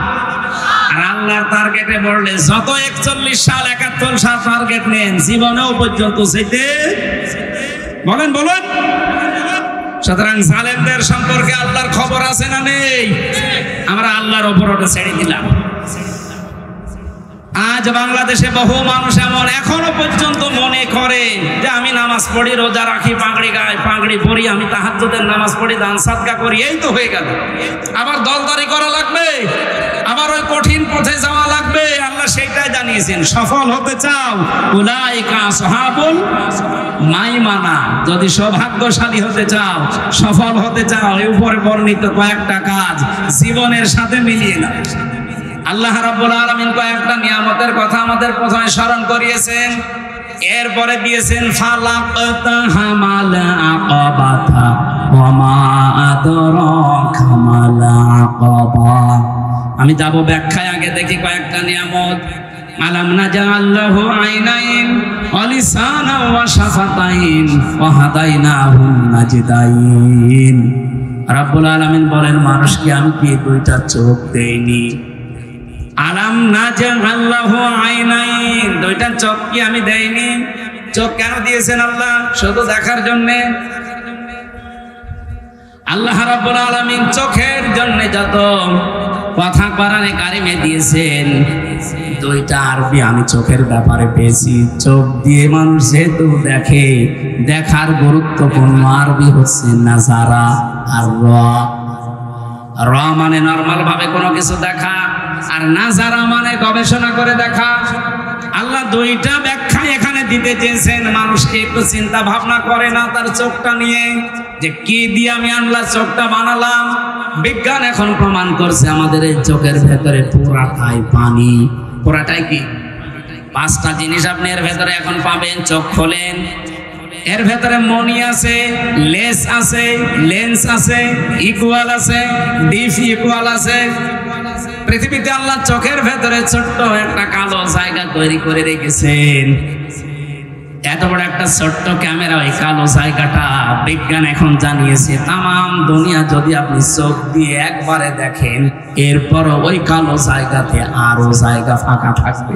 আর আল্লাহর টার্গেটে পড়লে যত 41 সাল 71 সাল টার্গেট নেন, জীবনেও পর্যন্ত যেতে বলেন। সুতরাং জালেমদের সম্পর্কে আল্লাহর খবর আছে না নেই? আমরা আল্লাহর উপর ওটা ছেড়ে দিলাম। আজ বাংলাদেশে বহু মানুষ এমন এখনো পর্যন্ত মনে করে যে আমি নামাজ পড়ি, রোজা রাখি, পাগড়ি গায়ে পাগড়ি পরি, আমি তাহাজ্জুদের নামাজ পড়ি, দান সাদকা করি, এই তো হয়ে গেল। আবার দলদারি করা লাগবে, আবার ওই কঠিন পথে যাওয়া লাগবে। আল্লাহ সেইটাই জানিয়েছেন, সফল হতে চাও উলাইকা আসহাবুল মাইমানা। যদি সৌভাগ্যশালী হতে চাও, সফল হতে চাও, এই উপরে বর্ণিত কয়েকটা কাজ জীবনের সাথে মিলিয়ে নাও। আল্লাহ রাব্বুল আলামিন কয়েকটা নিয়ামতের কথা আমাদের প্রথমে স্মরণ করিয়েছেন, এরপরে দিয়েছেন ফালাকতাহামাল আকাবাতা ওয়া মা আদরাকা মাল আকাবা। আমি যাব ব্যাখ্যায়, আগে দেখি কয়েকটা নিয়ামত। আলাম নাজআল লাহু আইনাইন ওয়া লিসানান ওয়া শাফাতাইন ওয়া হাদাইনাহু নাজদাইন। রাব্বুল আলামিন বলেন, মানুষকে আমি কি 2টা চোখ দেইনি? আলাম নাজআল লাহু আইনাইন, 2টা চোখ কি আমি দেইনি? চোখ কেন দিয়েছেন আল্লাহ? শুধু দেখার জন্য? আল্লাহ রাব্বুল আলামিন চোখের জন্য যত কথা কোরআনে কারিমে দিয়েছেন, 2টা আরবি আমি চোখের ব্যাপারে পেয়েছি। চোখ দিয়ে মানুষ যেহেতু দেখে, দেখার গুরুত্বপূর্ণ আরবি হচ্ছে নাজারা আর র মানে নরমাল ভাবে কোনো কিছু দেখা, আর নাজারা মানে গবেষণা করে দেখা। আল্লাহ 2টা ব্যাখ্যা এখানে দিতে চেয়েছেন। মানুষকে একটু চিন্তা ভাবনা করে না তার চোখটা নিয়ে, যে কি দিয়ে আমি আল্লাহ চোখটা বানালাম? বিজ্ঞান এখন প্রমাণ করছে আমাদের এই চোখের ভেতরে পুরাটাই পানি। পুরাটাই কি? 5টা জিনিস আপনি এর ভেতরে এখন পাবেন। চোখ খোলেন, এর ভেতরে মনি আছে, লেস আছে, লেন্স আছে, ইকুয়াল আছে, ডিফ ইকুয়াল আছে। পৃথিবীতে আল্লাহ চোখের ভেতরে ছোট্ট একটা কালো জায়গা তৈরি করে রেখেছেন। এত বড় একটা ছোট্ট ক্যামেরা, ওই কালো জায়গাটা বিজ্ঞান এখন জানিয়েছে তাম দুনিয়া যদি আপনি চোখ দিয়ে একবারে দেখেন, এরপরও ওই কালো জায়গাতে আরো জায়গা ফাঁকা থাকবে।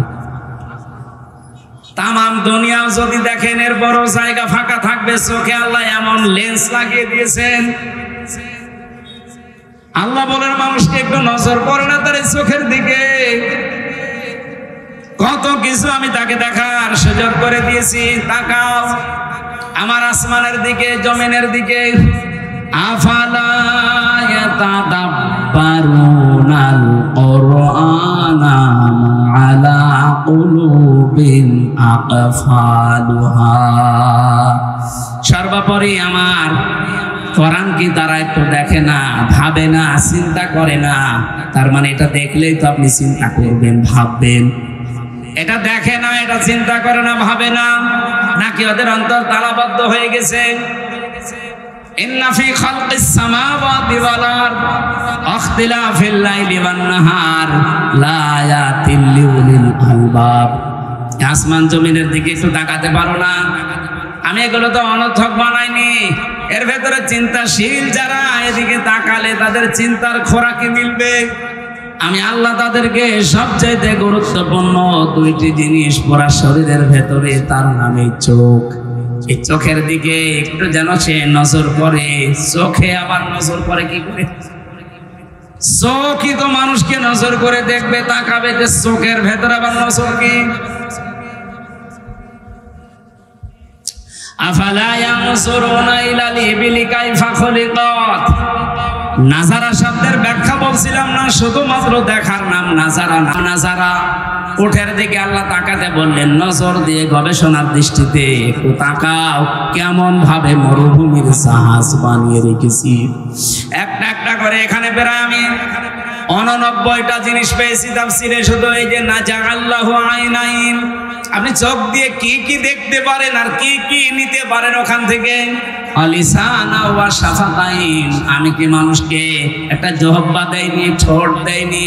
তাম দুনিয়াও যদি দেখেন, এরপরও জায়গা ফাঁকা থাকবে। চোখে আল্লাহ এমন লেন্স লাগিয়ে দিয়েছেন। আল্লাহ বলেন, মানুষকে একটু নজর করে না তার চোখের দিকে? কত কিছু আমি তাকে দেখার সুযোগ করে দিয়েছি। তাকাও আমার আসমানের দিকে, জমিনের দিকে। আফালা ইয়াতাদাব্বারুনাল কুরআনা আলা আফআলুহা। সর্বোপরি আমার কোরআন কি তারা একটু দেখে না, ভাবে না, চিন্তা করে না? তার মানে এটা দেখলেই তো আপনি চিন্তা করবেন, ভাববেন। এটা দেখে না, এটা চিন্তা করে না, ভাবে না, নাকি ওদের অন্তর তালাবদ্ধ হয়ে গেছে? ইন্না ফি খালকিস সামাওয়াতি ওয়াল আরদ ইখতিলাফিল লাইলি ওয়ান নাহার লা আয়াতিল লিউলিল আলবাব। আসমান জমিনের দিকে একটু তাকাতে পারো না? আমি এগুলো তো অনর্থক বানাইনি। এর ভেতরে চিন্তাশীল যারা, এদিকে তাকালে তাদের চিন্তার খোরাকি মিলবে। আমি আল্লাহ তাদেরকে সবচাইতে গুরুত্বপূর্ণ দুইটি জিনিস পুরা শরীরের ভেতরে, তার নামে চোখ। এই চোখের দিকে একটু যেন সে নজর করে। চোখে আবার নজর করে কি করে? চোখই তো মানুষকে নজর করে দেখবে, তাকাবে, যে চোখের ভেতরে আবার নজর কি? আফালা ইয়ানজুরুনা ইলাল ইবিলি কাইফা খুলিকাত। নাজারা শব্দের ব্যাখ্যা বলছিলাম না, শুধুমাত্র দেখার নাম নাজারা না। নাজারা উঠের দিকে আল্লাহ তাকাতে বললেন, নজর দিয়ে গবেষণার দৃষ্টিতে একটু তাকাও, কেমন ভাবে মরুভূমির জাহাজ বানিয়ে রেখেছি। একটা একটা করে এখানে বেড়া আমি 89টা জিনিস পেয়েছি তাফসীরে। শুধু এই যে নাজাআল্লাহু আইনাইন, আপনি চোখ দিয়ে কি কি দেখতে পারেন আর কি কি নিতে পারেন ওখান থেকে। আলিসানা ওয়া শাফাতাইন, আমি কি মানুষকে একটা জিহ্বা দেইনি, ঠোঁট দেইনি,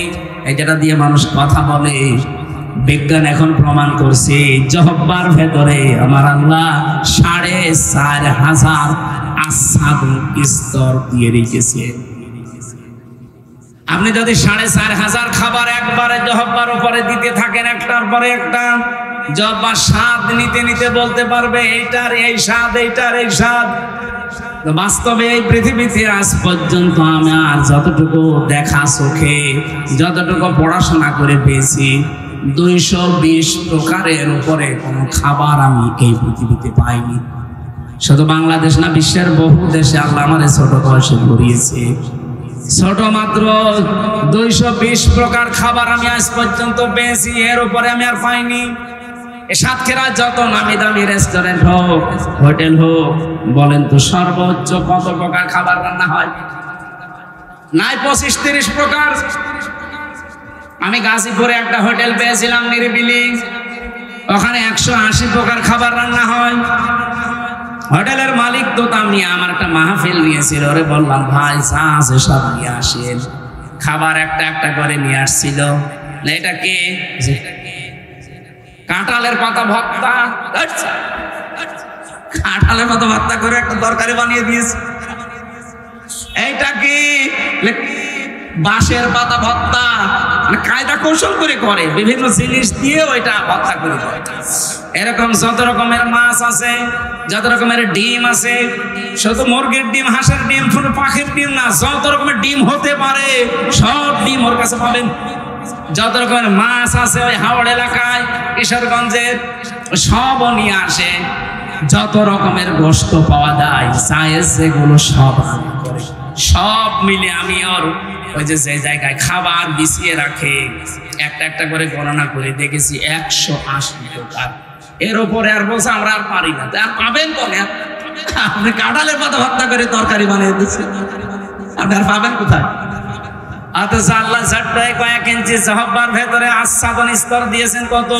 এই যেটা দিয়ে মানুষ কথা বলে? বিজ্ঞান এখন প্রমাণ করছে জিহ্বার ভেতরে আমার আল্লাহ 4500 আস্বাদু স্তর দিয়ে রেখেছে। আপনি যদি 4500 খাবার একবারে জিহ্বার উপরে দিতে থাকেন, একটার পরে একটা, জিহ্বা স্বাদ নিতে নিতে বলতে পারবে এইটার এই স্বাদ, এইটার এই স্বাদ। বাস্তবে এই পৃথিবীতে আজ পর্যন্ত আমার যতটুকু দেখা চোখে, যতটুকু পড়াশোনা করে পেয়েছি, 220 প্রকারের উপরে কোনো খাবার আমি এই পৃথিবীতে পাইনি। শুধু বাংলাদেশ না, বিশ্বের বহু দেশে আল্লাহ আমাদের ছোট বয়সে ঘুরিয়েছে। ছোট মাত্র 220 প্রকার খাবার আমি আজ পর্যন্ত পেয়েছি, এর উপরে আমি আর পাইনি। সাতক্ষীরা যত নামি দামি রেস্টুরেন্ট হোক, হোটেল হোক, বলেন তো সর্বোচ্চ কত প্রকার খাবার রান্না হয়? নাই 25-30 প্রকার। আমি গাজীপুরে একটা হোটেল পেয়েছিলাম নিরিবিলি, ওখানে 180 প্রকার খাবার রান্না হয়। হোটেলের মালিক তো আমি আমার একটা মাহফিল নিয়েছিল, ওরে বললাম ভাই চা আছে সব নিয়ে আসেন। খাবার একটা একটা করে নিয়ে আসছিল। এটা কে? কাঁঠালের পাতা ভর্তা। কাঁঠালের পাতা ভর্তা করে একটা তরকারি বানিয়ে দিয়েছে। এইটা কি? বাঁশের পাতা ভর্তা। কায়দা কৌশল করে বিভিন্ন জিনিস দিয়ে ওইটা ভর্তা করে। এরকম যত রকমের মাছ আছে, যত রকমের ডিম আছে, শুধু মুরগির ডিম, হাঁসের ডিম, কোনো পাখির ডিম না, যত রকমের ডিম হতে পারে সব ডিম ওর কাছে পাবেন। যত রকমের মাছ আছে ওই হাওড় এলাকায়, কিশোরগঞ্জের, সবও নিয়ে আসে। যত রকমের গোশত পাওয়া যায়, চায়ের যেগুলো সব করে, সব মিলে আমি ওর ওই যে জায়গায় খাবার বিছিয়ে রাখে, একটা একটা করে গণনা করে দেখেছি 180 প্রকার। এর উপরে আর বলছে আমরা আর পারি না। আর পাবেন বলে? আপনি কাঁঠালের পাতা ভর্তা করে তরকারি বানিয়ে দিচ্ছেন, আপনি আর পাবেন কোথায়? অথচ আল্লাহ ঝাট্টায় কয়েক ইঞ্চি জিহ্বার ভেতরে আস্বাদন স্তর দিয়েছেন কত?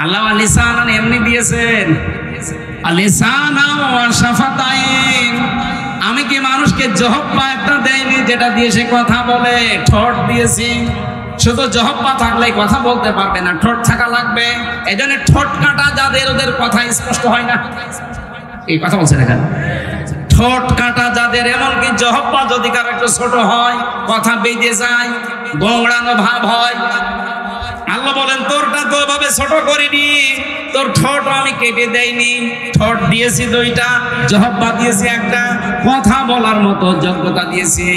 আল্লাহ লিসানান এমনি দিয়েছেন, লিসানা ওয়া শাফাতাইন। আমি কি মানুষকে জিহ্বা একটা দেইনি যেটা দিয়ে সে কথা বলে? ঠোঁট দিয়েছি। শুধু জিহ্বা থাকলে কথা বলতে পারবে না, ঠোঁট থাকা লাগবে। এই জন্য ঠোঁট কাটা যাদের, ওদের কথা স্পষ্ট হয় না। এই কথা বলছেন এখানে, ঠোঁট কাটা যাদের, এমনকি জিহ্বা যদি কারো একটু ছোট হয়, কথা বেঁধে যায়, গোংড়ানো ভাব হয়। আল্লাহ বলেন তোরটা তো ভাবে ছোট করিনি, তোর ঠোঁট আমি কেটে দেইনি। ঠোঁট দিয়েছি 2টা, জিহ্বা দিয়েছি একটা, কথা বলার মতো যোগ্যতা দিয়েছি।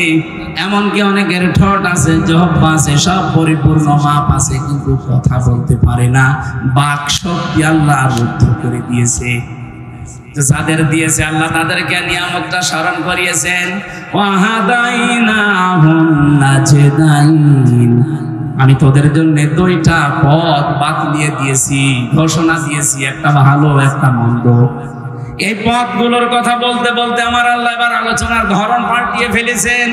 এমনকি অনেকের ঠোঁট আছে, জিহ্বা আছে, সব পরিপূর্ণ মাপ আছে, কিন্তু কথা বলতে পারে না। বাক শক্তি আল্লাহ রুদ্ধ করে দিয়েছে। যাদের দিয়েছে আল্লাহ তাদেরকে নিয়ামতটা স্মরণ করিয়েছেন। ওয়াহাদাইনাহুন নাজদাইন, আমি তোদের জন্য দুইটা পথ বাতলিয়ে দিয়েছি, ঘোষণা দিয়েছি, একটা ভালো একটা মন্দ। এই পথগুলোর কথা বলতে বলতে আমার আল্লাহ এবার আলোচনার ধরন পাল্টিয়ে ফেলেছেন।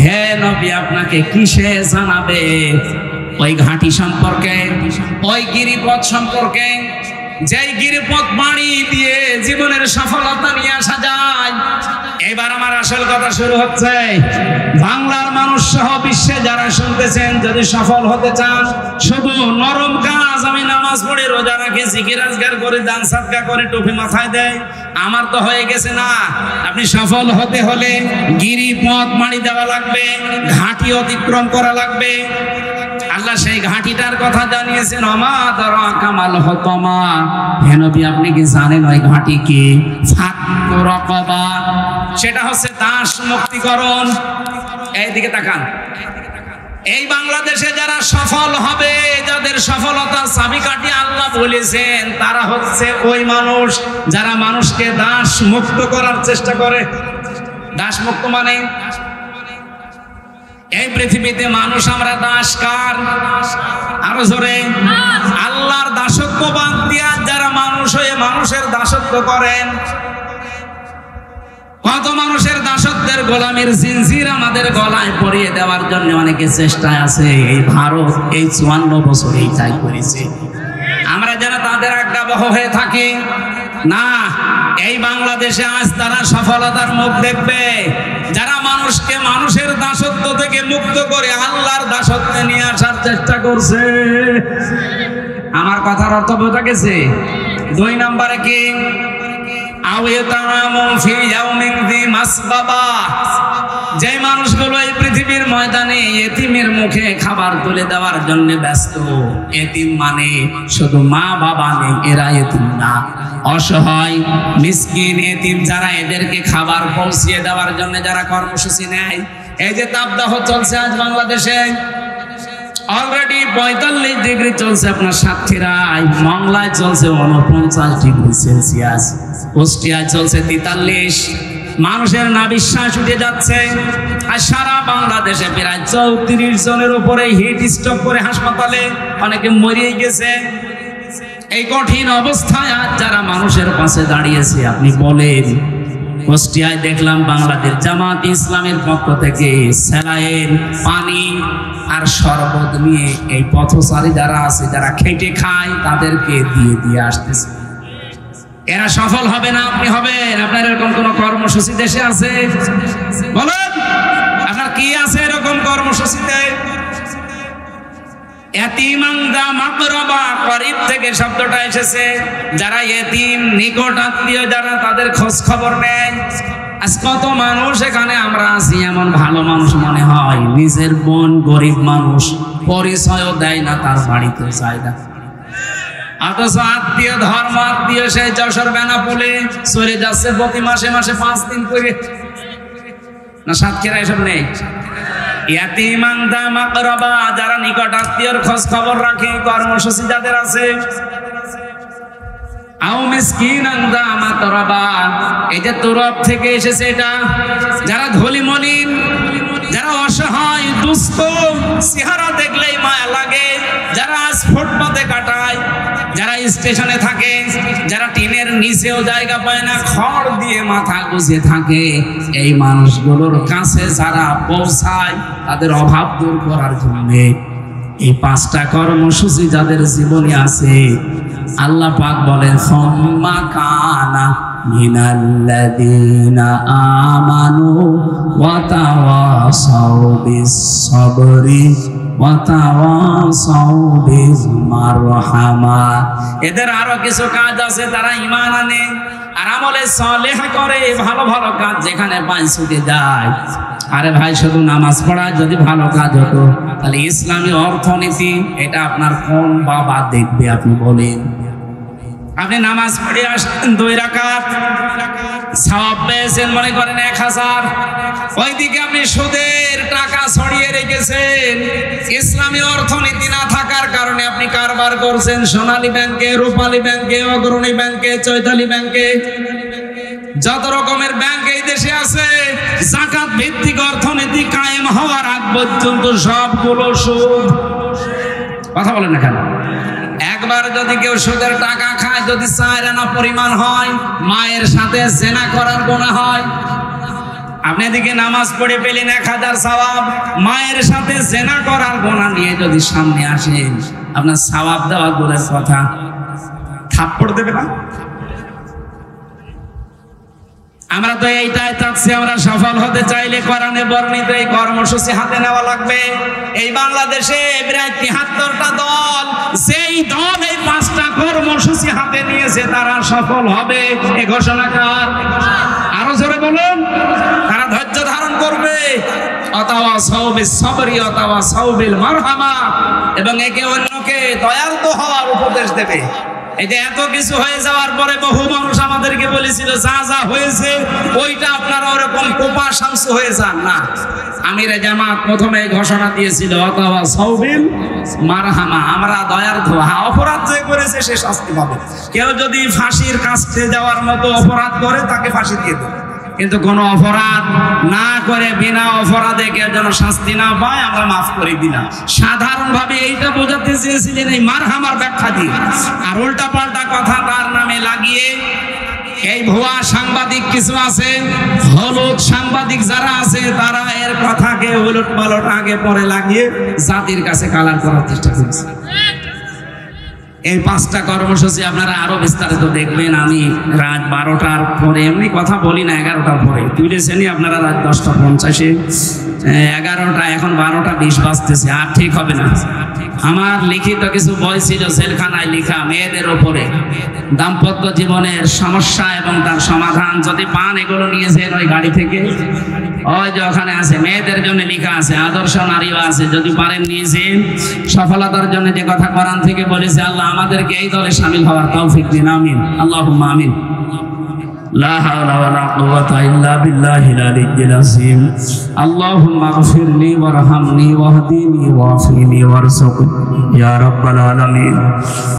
হে নবী, আপনাকে কিসে জানাবে? ওই ঘাঁটি সম্পর্কে, ওই গিরিপথ সম্পর্কে, যেই গিরিপথ বাড়ি দিয়ে জীবনের সফলতা নিয়ে আসা যায়। এবার আমার আসল কথা শুরু হচ্ছে। বাংলার মানুষ সহ বিশ্বে যারা শুনতেছেন, যদি সফল হতে চান, শুধু নরম কাজ, আমি নামাজ পড়ে রোজা রাখি, জিকির আজকার করে, দান সাদকা করে, টুপি মাথায় দেয়, আমার তো হয়ে গেছে না। আপনি সফল হতে হলে গিরিপথ বাড়ি দেওয়া লাগবে, ঘাঁটি অতিক্রম করা লাগবে। আল্লাহ সেই ঘাঁটিটার কথা জানিয়েছেন, কামাল হতমা। হে নবী, আপনি কি জানেন ওই ঘাঁটি কি? ফাক্কু রাকাবা, সেটা হচ্ছে দাস মুক্তিকরণ। এইদিকে তাকান। এই বাংলাদেশে যারা সফল হবে, যাদের সফলতার চাবিকাঠি আল্লাহ বলেছেন, তারা হচ্ছে ওই মানুষ যারা মানুষকে দাস মুক্ত করার চেষ্টা করে। দাস মুক্ত মানে এই পৃথিবীতে মানুষ আমরা দাস কার? আরো জোরে। আল্লাহর দাসত্ব বাদ দিয়া যারা মানুষ হয়ে মানুষের দাসত্ব করেন। কত মানুষের দাসত্বের গোলামের জিনজির আমাদের গলায় পরিয়ে দেওয়ার জন্য অনেকে চেষ্টায় আছে। এই ভারত এই 54 বছর এইটাই করেছে। আমরা যেন তাদের আজ্ঞাবহ হয়ে থাকি না। এই বাংলাদেশে আজ তারা সফলতার মুখ দেখবে, যারা মানুষকে মানুষের দাসত্ব থেকে মুক্ত করে আল্লাহর দাসত্বে নিয়ে আসার চেষ্টা করছে। আমার কথার অর্থ বোঝা গেছে? 2 নম্বরে কি? যে মানুষগুলো এই পৃথিবীর ময়দানে এতিমের মুখে খাবার তুলে দেওয়ার জন্য ব্যস্ত। এতিম মানে শুধু মা বাবা নেই, এরা এতিম না, অসহায় মিসকিন এতিম যারা, এদেরকে খাবার পৌঁছিয়ে দেওয়ার জন্য যারা কর্মসূচি নেয়। এই যে তাপদাহ চলছে আজ বাংলাদেশে, অলরেডি 45 ডিগ্রি চলছে আপনার সাতক্ষীরায়, মংলায় চলছে 49 ডিগ্রি সেলসিয়াস, কুষ্টিয়ায় চলছে 43। মানুষের না বিশ্বাস উঠে যাচ্ছে। আর সারা বাংলাদেশে প্রায় 34 জনের উপরে হিট স্ট্রোক করে হাসপাতালে অনেকে মরে গেছে। এই কঠিন অবস্থায় আজ যারা মানুষের পাশে দাঁড়িয়েছে, আপনি বলেন। কুষ্টিয়ায় দেখলাম বাংলাদেশ জামাত ইসলামের পক্ষ থেকে স্যালাইন, পানি আর শরবত নিয়ে এই পথচারী যারা আছে, যারা খেটে খায়, তাদেরকে দিয়ে আসতেছে। এরা সফল হবে না, আপনি হবেন। আপনার এরকম কোন কর্মসূচি দেশে আছে? বলেন, আপনার কি আছে এরকম কর্মসূচিতে? এতিমাংদা মাকরাবা, করিব থেকে শব্দটা এসেছে। যারা এতিম, নিকট আত্মীয় যারা, তাদের খোঁজ খবর নেয়। আজ কত মানুষ এখানে আমরা আছি, এমন ভালো মানুষ মনে হয়, নিজের বোন গরিব মানুষ, পরিচয়ও দেয় না, তার বাড়িতে যায় না। অথচ আত্মীয়, ধর্ম আত্মীয় সেই যশোর বেনাপোলে চলে যাচ্ছে প্রতি মাসে মাসে 5 দিন করে। না সাতক্ষীরা এসব নেই? ইয়াতিমানদা মাকরাবা, যারা নিকট আত্মীয়র খোঁজ খবর রাখে, কর্মসূচি যাদের আছে। আও মিসকিনানদা মাতরাবা, এই যে তুরব থেকে এসেছে এটা। যারা ধলি মলিন, যারা অসহায় দুস্থ, চেহারা দেখলেই মায়া লাগে, যারা আজ ফুটপাতে কাটায়, যারা স্টেশনে থাকে, যারা টিনের নিচেও জায়গা পায় না, খড় দিয়ে মাথা গুজে থাকে, এই মানুষগুলোর কাছে যারা পৌঁছায়, তাদের অভাব দূর করার জন্য এই 5টা কর্মসূচি যাদের জীবনে আছে, আল্লাহ পাক বলেন, সুম্মা কানা মিনাল্লাযীনা আমানু ওয়া তাওয়াসাউ বিস-সাবরি ওয়া তাওয়াসাউ বিল-মারহামা। এদের আরো কিছু কাজ আছে, তারা ঈমান আনে আর আমলে সালেহ করে, ভালো ভালো কাজ যেখানে পায় ছুটে যায়। আরে ভাই, শুধু নামাজ পড়া যদি ভালো কাজ হতো, তাহলে ইসলামী অর্থনীতি এটা আপনার কোন বাবা দেখবে? আপনি বলেন। আপনি নামাজ পড়ে আসেন 2 রাকাত, সওয়াব পেয়েছেন মনে করেন 1000, ওইদিকে আপনি সুদের টাকা ছড়িয়ে রেখেছেন। ইসলামী অর্থনীতি না থাকার কারণে আপনি কারবার করছেন সোনালী ব্যাংকে, রূপালী ব্যাংকে, অগ্রণী ব্যাংকে, চৈতালি ব্যাংকে। যত রকমের ব্যাংক এই দেশে আছে, যাকাত ভিত্তিক অর্থনীতি কায়েম হওয়ার আগ পর্যন্ত সবগুলো সুদ। কথা বলেন না কেন? একবার যদি কেউ সুদের টাকা খায়, যদি 4 আনা পরিমাণ হয়, মায়ের সাথে জেনা করার গুনাহ হয়। আপনি এদিকে নামাজ পড়ে পেলেন 1000 সওয়াব, মায়ের সাথে জেনা করার গুনাহ নিয়ে যদি সামনে আসেন, আপনার সওয়াব দেওয়া দূরের কথা, থাপ্পড় দেবে না। আমরা তো এইটাই চাচ্ছি, আমরা সফল হতে চাইলে কোরআনে বর্ণিত এই কর্মসূচি হাতে নেওয়া লাগবে। এই বাংলাদেশে প্রায় 73টা দল, যেই দল এই 5টা কর্মসূচি হাতে নিয়েছে তারা সফল হবে, এ ঘোষণা কার? আরো জোরে বলুন। তারা ধৈর্য ধারণ করবে, অথবা সাউবিস সাবরি অথবা সাউবিল মারহামা, এবং একে অন্যকে দয়ালু হওয়ার উপদেশ দেবে। এই যে এত কিছু হয়ে যাওয়ার পরে বহু মানুষ আমাদেরকে বলেছিল যা যা হয়েছে ওইটা আপনারা ওরকম কোপা শামসু হয়ে যান না। আমিরে জামাত প্রথমে ঘোষণা দিয়েছিল অথবা সাউবিল মারহামা, আমরা দয়ার্থ। অপরাধ যে করেছে সে শাস্তি পাবে। কেউ যদি ফাঁসির কাছে যাওয়ার মতো অপরাধ করে তাকে ফাঁসি দিয়ে দেবে, কিন্তু কোন অপরাধ না করে বিনা অপরাধে কেউ যেন শাস্তি না পায় আমরা মাফ করে দিলাম। সাধারণভাবে এইটা বোঝাতে চেয়েছিলেন এই মারহামার ব্যাখ্যা দিয়ে, আর উল্টা পাল্টা কথা তার নামে লাগিয়ে এই ভুয়া সাংবাদিক কিছু আছে, হলুদ সাংবাদিক যারা আছে, তারা এর কথাকে উলট পালট আগে পরে লাগিয়ে জাতির কাছে কালার করার চেষ্টা করছে। এই 5টা কর্মসূচি আপনারা আরো বিস্তারিত দেখবেন। আমি রাত 12টার পরে এমনি কথা বলি না, 11টার পরে তুলেছেনই আপনারা রাত 10:50, 11টা, এখন 12:20 বাজতেছে, আর ঠিক হবে না। আমার লিখিত কিছু বই ছিল জেলখানায় লেখা মেয়েদের ওপরে, দাম্পত্য জীবনের সমস্যা এবং তার সমাধান যদি পান এগুলো নিয়েছেন ওই গাড়ি থেকে, ওই যে ওখানে আছে মেয়েদের জন্য লেখা আছে, আদর্শ নারীও আছে, যদি পারেন নিয়েছেন। সফলতার জন্য যে কথা কোরআন থেকে বলেছে, আল্লাহ আমাদেরকে এই দলে শামিল হওয়ার তৌফিক দিন, আমিন, আল্লাহুম্মা আমিন। লা হাওলা ওয়ালা কুওয়াতা ইল্লা বিল্লাহিল আলিয়্যিল আযীম। আল্লাহুম্মা গফিরলি ওয়ারহামনি ওয়াহদিনি ওয়াফিনি ওয়ারযুকনি ইয়া রাব্বাল আলামিন।